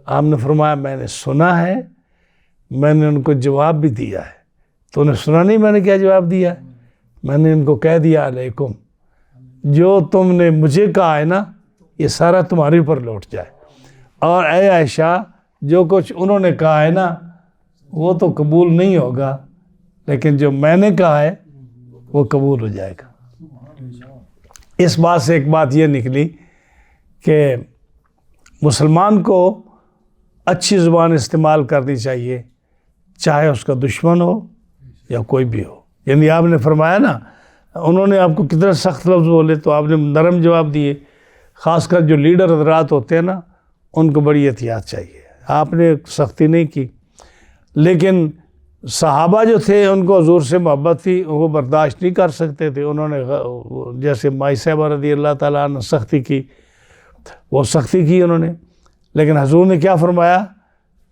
آپ نے فرمایا میں نے سنا ہے، میں نے ان کو جواب بھی دیا ہے۔ تو انہیں سنا نہیں میں نے کیا جواب دیا ہے؟ میں نے ان کو کہہ دیا علیکم، جو تم نے مجھے کہا ہے نا یہ سارا تمہارے اوپر لوٹ جائے، اور اے عائشہ جو کچھ انہوں نے کہا ہے نا وہ تو قبول نہیں ہوگا، لیکن جو میں نے کہا ہے وہ قبول ہو جائے گا۔ اس بات سے ایک بات یہ نکلی کہ مسلمان کو اچھی زبان استعمال کرنی چاہیے، چاہے اس کا دشمن ہو یا کوئی بھی ہو۔ یعنی آپ نے فرمایا نا انہوں نے آپ کو کتنے سخت لفظ بولے تو آپ نے نرم جواب دیے، خاص کر جو لیڈر حضرات ہوتے ہیں نا ان کو بڑی احتیاط چاہیے۔ آپ نے سختی نہیں کی، لیکن صحابہ جو تھے ان کو حضور سے محبت تھی، وہ برداشت نہیں کر سکتے تھے، انہوں نے جیسے مائی صاحبہ رضی اللہ تعالیٰ عنہ سختی کی، وہ سختی کی انہوں نے، لیکن حضور نے کیا فرمایا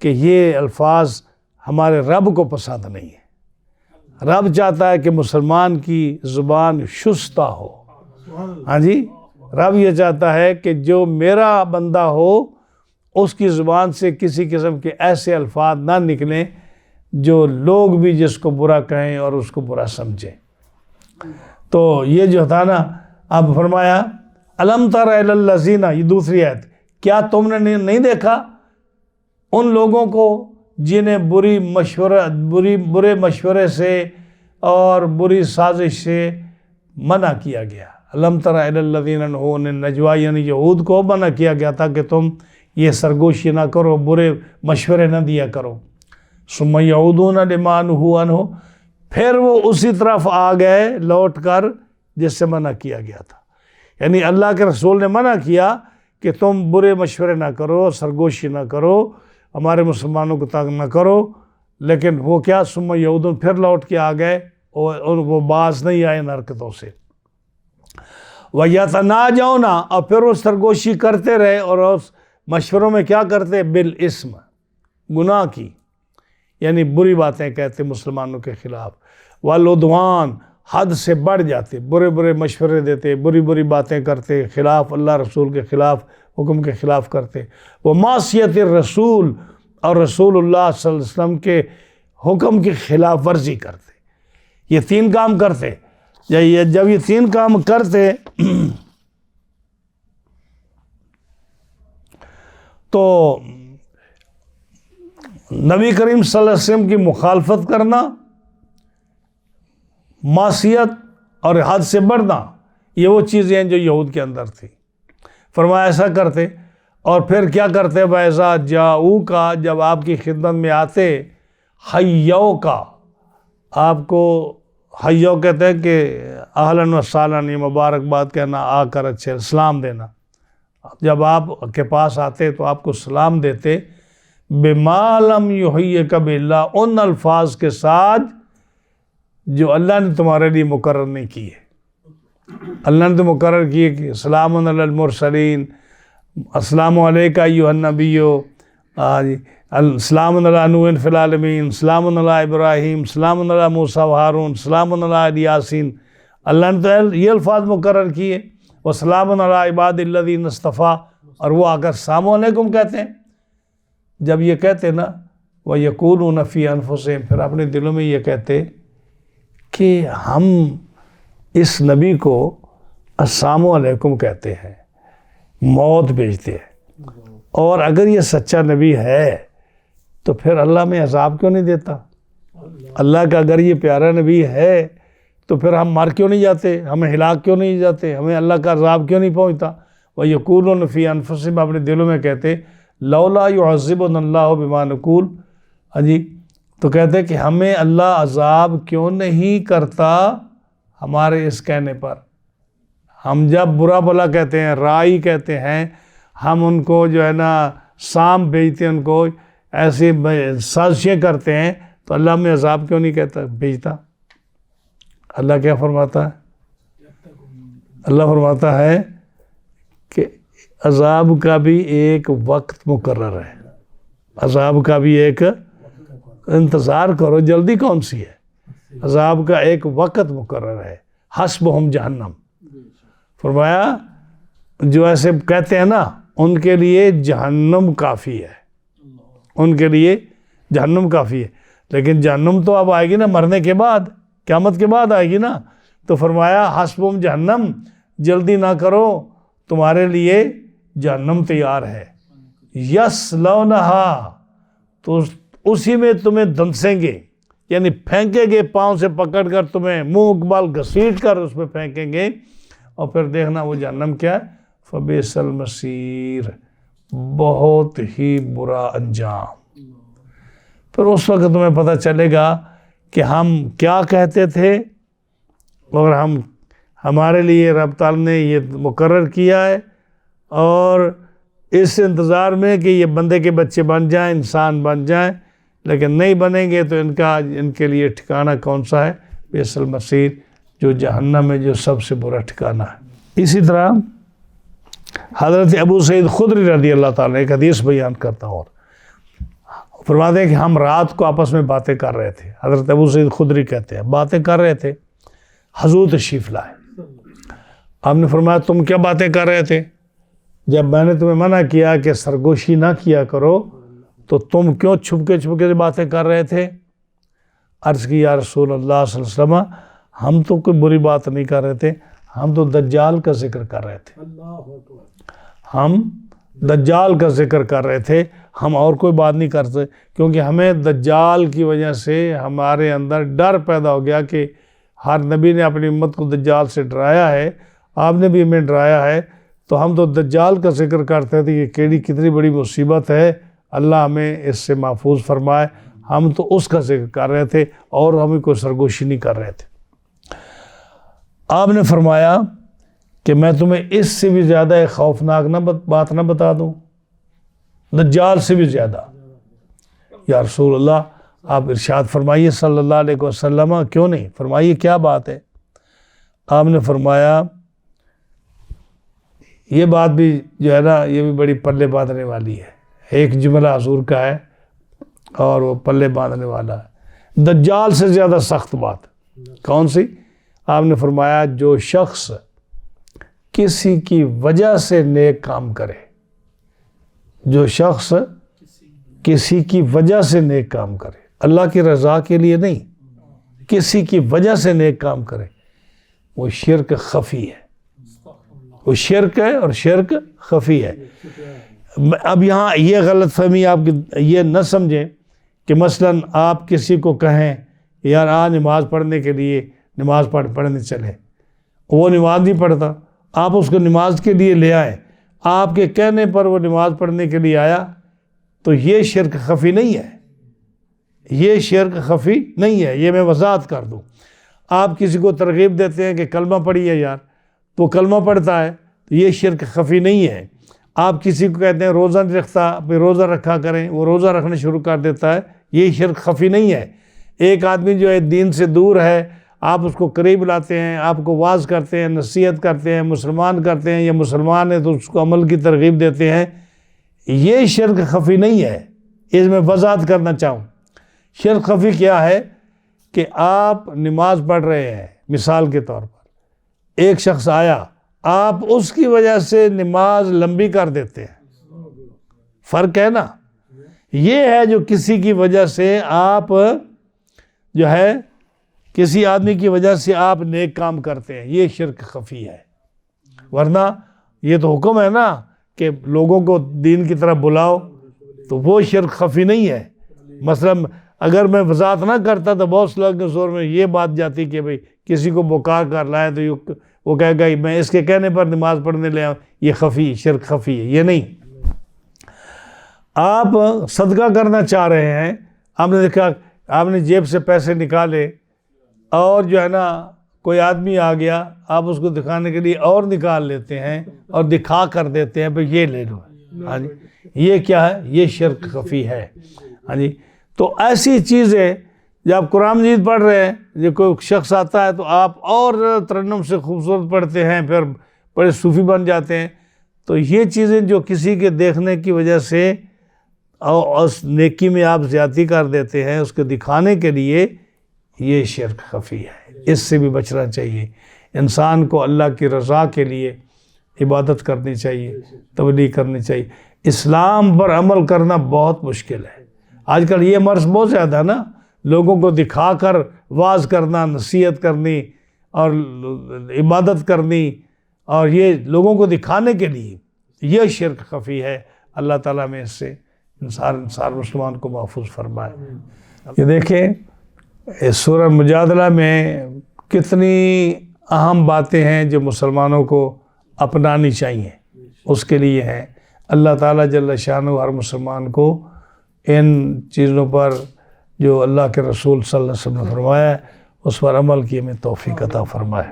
کہ یہ الفاظ ہمارے رب کو پسند نہیں ہے۔ رب چاہتا ہے کہ مسلمان کی زبان شستہ ہو، ہاں جی، رب یہ چاہتا ہے کہ جو میرا بندہ ہو اس کی زبان سے کسی قسم کے ایسے الفاظ نہ نکلیں جو لوگ بھی جس کو برا کہیں اور اس کو برا سمجھیں۔ تو یہ جو تھا نا، اب فرمایا الم تر الی الذین، یہ دوسری آیت، کیا تم نے نہیں دیکھا ان لوگوں کو جنہیں برے مشورے سے اور بری سازش سے منع کیا گیا۔ الم تر الی الذین نہوا عن النجویٰ، یعنی یہود کو منع کیا گیا تھا کہ تم یہ سرگوشی نہ کرو، برے مشورے نہ دیا کرو۔ ثم یعودون لما نہوا عنہ، پھر وہ اسی طرف آ گئے لوٹ کر جس سے منع کیا گیا تھا۔ یعنی اللہ کے رسول نے منع کیا کہ تم برے مشورے نہ کرو، سرگوشی نہ کرو، ہمارے مسلمانوں کو تنگ نہ کرو، لیکن وہ کیا، ثم یعودون، پھر لوٹ کے آ گئے اور وہ باز نہیں آئے ان حرکتوں سے۔ وَيَتَنَاجَوْنَ، اور پھر وہ سرگوشی کرتے رہے اور اس مشوروں میں کیا کرتے، بالاسم، گناہ کی، یعنی بری باتیں کہتے مسلمانوں کے خلاف، والعدوان، حد سے بڑھ جاتے، برے مشورے دیتے، بری باتیں کرتے، خلاف اللہ رسول کے خلاف، حکم کے خلاف کرتے، وہ معصیت الرسول، اور رسول اللہ صلی اللہ علیہ وسلم کے حکم کی خلاف ورزی کرتے۔ یہ تین کام کرتے، جب یہ تین کام کرتے تو نبی کریم صلی اللہ علیہ وسلم کی مخالفت کرنا، معصیت اور حد سے بڑھنا، یہ وہ چیزیں ہیں جو یہود کے اندر تھی۔ فرمایا ایسا کرتے، اور پھر کیا کرتے، وَإِذَا جَاءُوكَ، جب آپ کی خدمت میں آتے، حَيَّوْكَ، آپ کو حیو کہتے ہیں کہ اہلاً و سہلاً، یہ مبارکباد کہنا، آ کر اچھے سلام دینا۔ جب آپ کے پاس آتے تو آپ کو سلام دیتے، بِمَا لَمْ يُحْيِّكَ بِاللَّهِ، ان الفاظ کے ساتھ جو اللہ نے تمہارے لیے مقرر نہیں کیے۔ اللہ نے تو مقرر کیے کہ سلام علی المرسلین، السلام علیکہ ایھا النبی، سلام علی نوح فی العالمین، سلام علی ابراہیم، سلام علی موسیٰ و ہارون، سلام علی یاسین۔ اللہ نے تو یہ الفاظ مقرر کیے، وسلام علی عباد الذین اصطفیٰ، اور وہ آ کر السلام علیکم کہتے ہیں۔ جب یہ کہتے نا، وَيَقُولُونَ فِي أَنفُسِهِمْ، پھر اپنے دلوں میں یہ کہتے کہ ہم اس نبی کو السلام علیکم کہتے ہیں، موت بھیجتے ہیں، اور اگر یہ سچا نبی ہے تو پھر اللہ میں عذاب کیوں نہیں دیتا؟ اللہ کا اگر یہ پیارا نبی ہے تو پھر ہم مر کیوں نہیں جاتے، ہمیں ہلاک کیوں نہیں جاتے، ہمیں اللہ کا عذاب کیوں نہیں پہنچتا؟ وَيَقُولُونَ فِي أَنفُسِهِمْ، اپنے دلوں میں کہتے لولا يعذبنا اللہ بما نقول، جی، تو کہتے کہ ہمیں اللہ عذاب کیوں نہیں کرتا ہمارے اس کہنے پر۔ ہم جب برا بھلا کہتے ہیں، رائی کہتے ہیں، ہم ان کو جو ہے نا سام بھیجتے ہیں، ان کو ایسی سازشیں کرتے ہیں، تو اللہ میں عذاب کیوں نہیں کہتا بھیجتا؟ اللہ کیا فرماتا ہے؟ اللہ فرماتا ہے کہ عذاب کا بھی ایک وقت مقرر ہے، عذاب کا بھی ایک، انتظار کرو، جلدی کون سی ہے، عذاب کا ایک وقت مقرر ہے، حسبہم جہنم۔ فرمایا جو ایسے کہتے ہیں نا، ان کے لیے جہنم کافی ہے، ان کے لیے جہنم کافی ہے، لیکن جہنم تو اب آئے گی نا مرنے کے بعد، قیامت کے بعد آئے گی نا، تو فرمایا حسبہم جہنم، جلدی نہ کرو، تمہارے لیے جہنم تیار ہے، یصلونہا، تو اسی میں تمہیں دنسیں گے، یعنی پھینکیں گے، پاؤں سے پکڑ کر تمہیں منہ اقبال گھسیٹ کر اس میں پھینکیں گے، اور پھر دیکھنا وہ جہنم کیا ہے، فبئس المصیر، بہت ہی برا انجام۔ پھر اس وقت تمہیں پتہ چلے گا کہ ہم کیا کہتے تھے، اور ہمارے لیے رب تعالیٰ نے یہ مقرر کیا ہے، اور اس انتظار میں کہ یہ بندے کے بچے بن جائیں، انسان بن جائیں، لیکن نہیں بنیں گے تو ان کے لیے ٹھکانہ کون سا ہے؟ بئس المصیر، جو جہنم میں جو سب سے برا ٹھکانہ ہے۔ اسی طرح حضرت ابو سعید خدری رضی اللہ تعالیٰ ایک حدیث بیان کرتا ہوں، اور فرماتے ہیں کہ ہم رات کو آپس میں باتیں کر رہے تھے۔ حضرت ابو سعید خدری کہتے ہیں باتیں کر رہے تھے، حضور تشریف لائے۔ آپ نے فرمایا تم کیا باتیں کر رہے تھے؟ جب میں نے تمہیں منع کیا کہ سرگوشی نہ کیا کرو تو تم کیوں چھپکے چھپکے باتیں کر رہے تھے؟ عرض کی یا رسول اللہ صلی اللہ علیہ وسلم ہم تو کوئی بری بات نہیں کر رہے تھے، ہم تو دجال کا ذکر کر رہے تھے، ہم دجال کا ذکر کر رہے تھے، ہم اور کوئی بات نہیں کرتے، کیونکہ ہمیں دجال کی وجہ سے ہمارے اندر ڈر پیدا ہو گیا کہ ہر نبی نے اپنی امت کو دجال سے ڈرایا ہے، آپ نے بھی ہمیں ڈرایا ہے، تو ہم تو دجال کا ذکر کرتے تھے کہ کتنی بڑی مصیبت ہے، اللہ ہمیں اس سے محفوظ فرمائے۔ ہم تو اس کا ذکر کر رہے تھے اور ہمیں کوئی سرگوشی نہیں کر رہے تھے۔ آپ نے فرمایا کہ میں تمہیں اس سے بھی زیادہ ایک خوفناک بات نہ بتا دوں، دجال سے بھی زیادہ؟ یا رسول اللہ آپ ارشاد فرمائیے صلی اللہ علیہ وسلم، کیوں نہیں، فرمائیے کیا بات ہے؟ آپ نے فرمایا یہ بات بھی جو ہے نا یہ بھی بڑی پلے باندھنے والی ہے، ایک جملہ حضور کا ہے اور وہ پلے باندھنے والا ہے، دجال سے زیادہ سخت بات کون سی؟ آپ نے فرمایا جو شخص کسی کی وجہ سے نیک کام کرے، جو شخص کسی کی وجہ سے نیک کام کرے، اللہ کی رضا کے لیے نہیں، کسی کی وجہ سے نیک کام کرے، وہ شرک خفی ہے، وہ شرک ہے اور شرک خفی ہے۔ اب یہاں یہ غلط فہمی آپ یہ نہ سمجھیں کہ مثلا آپ کسی کو کہیں یار نماز پڑھنے کے لیے نماز پڑھنے چلے، وہ نماز نہیں پڑھتا، آپ اس کو نماز کے لیے لے آئے، آپ کے کہنے پر وہ نماز پڑھنے کے لیے آیا، تو یہ شرک خفی نہیں ہے، یہ شرک خفی نہیں ہے۔ یہ میں وضاحت کر دوں، آپ کسی کو ترغیب دیتے ہیں کہ کلمہ پڑھیے یار، تو کلمہ پڑھتا ہے، تو یہ شرک خفی نہیں ہے۔ آپ کسی کو کہتے ہیں روزہ نہیں رکھتا، پھر روزہ رکھا کریں، وہ روزہ رکھنا شروع کر دیتا ہے، یہ شرک خفی نہیں ہے۔ ایک آدمی جو ہے دین سے دور ہے، آپ اس کو قریب لاتے ہیں، آپ کو واعظ کرتے ہیں، نصیحت کرتے ہیں، مسلمان کرتے ہیں، یا مسلمان ہے تو اس کو عمل کی ترغیب دیتے ہیں، یہ شرک خفی نہیں ہے۔ اس میں وضاحت کرنا چاہوں، شرک خفی کیا ہے کہ آپ نماز پڑھ رہے ہیں، مثال کے طور پر ایک شخص آیا، آپ اس کی وجہ سے نماز لمبی کر دیتے ہیں، فرق ہے نا۔ یہ ہے جو کسی کی وجہ سے آپ جو ہے کسی آدمی کی وجہ سے آپ نیک کام کرتے ہیں، یہ شرک خفی ہے۔ ورنہ یہ تو حکم ہے نا کہ لوگوں کو دین کی طرف بلاؤ، تو وہ شرک خفی نہیں ہے۔ مثلا اگر میں وضاحت نہ کرتا تو بہت سے لوگوں کے زور میں یہ بات جاتی کہ بھئی کسی کو بکار کر لائے تو وہ کہے گا میں اس کے کہنے پر نماز پڑھنے لے آؤں، یہ خفی شرک خفی ہے، یہ نہیں۔ آپ صدقہ کرنا چاہ رہے ہیں، آپ نے دیکھا آپ نے جیب سے پیسے نکالے اور جو ہے نا کوئی آدمی آ گیا، آپ اس کو دکھانے کے لیے اور نکال لیتے ہیں اور دکھا کر دیتے ہیں بھئی یہ لے لو، ہاں جی، یہ کیا ہے؟ یہ شرک خفی ہے، ہاں جی۔ تو ایسی چیزیں جب آپ قرآن مجید پڑھ رہے ہیں، جب کوئی شخص آتا ہے تو آپ اور ترنم سے خوبصورت پڑھتے ہیں، پھر بڑے صوفی بن جاتے ہیں، تو یہ چیزیں جو کسی کے دیکھنے کی وجہ سے اور اس نیکی میں آپ زیادتی کر دیتے ہیں اس کو دکھانے کے لیے، یہ شرک خفی ہے، اس سے بھی بچنا چاہیے۔ انسان کو اللہ کی رضا کے لیے عبادت کرنی چاہیے، تبلیغ کرنی چاہیے۔ اسلام پر عمل کرنا بہت مشکل ہے، آج کل یہ مرض بہت زیادہ ہے نا، لوگوں کو دکھا کر واعظ کرنا، نصیحت کرنی اور عبادت کرنی، اور یہ لوگوں کو دکھانے کے لیے، یہ شرک خفی ہے۔ اللہ تعالیٰ میں اس سے انسان مسلمان کو محفوظ فرمائے۔ یہ دیکھیں اس سورہ مجادلہ میں کتنی اہم باتیں ہیں جو مسلمانوں کو اپنانی چاہیے، اس کے لیے ہیں۔ اللہ تعالیٰ جل شانہ ہر مسلمان کو ان چیزوں پر جو اللہ کے رسول صلی اللہ علیہ وسلم نے فرمایا ہے اس پر عمل کی ہمیں توفیق عطا فرمائے۔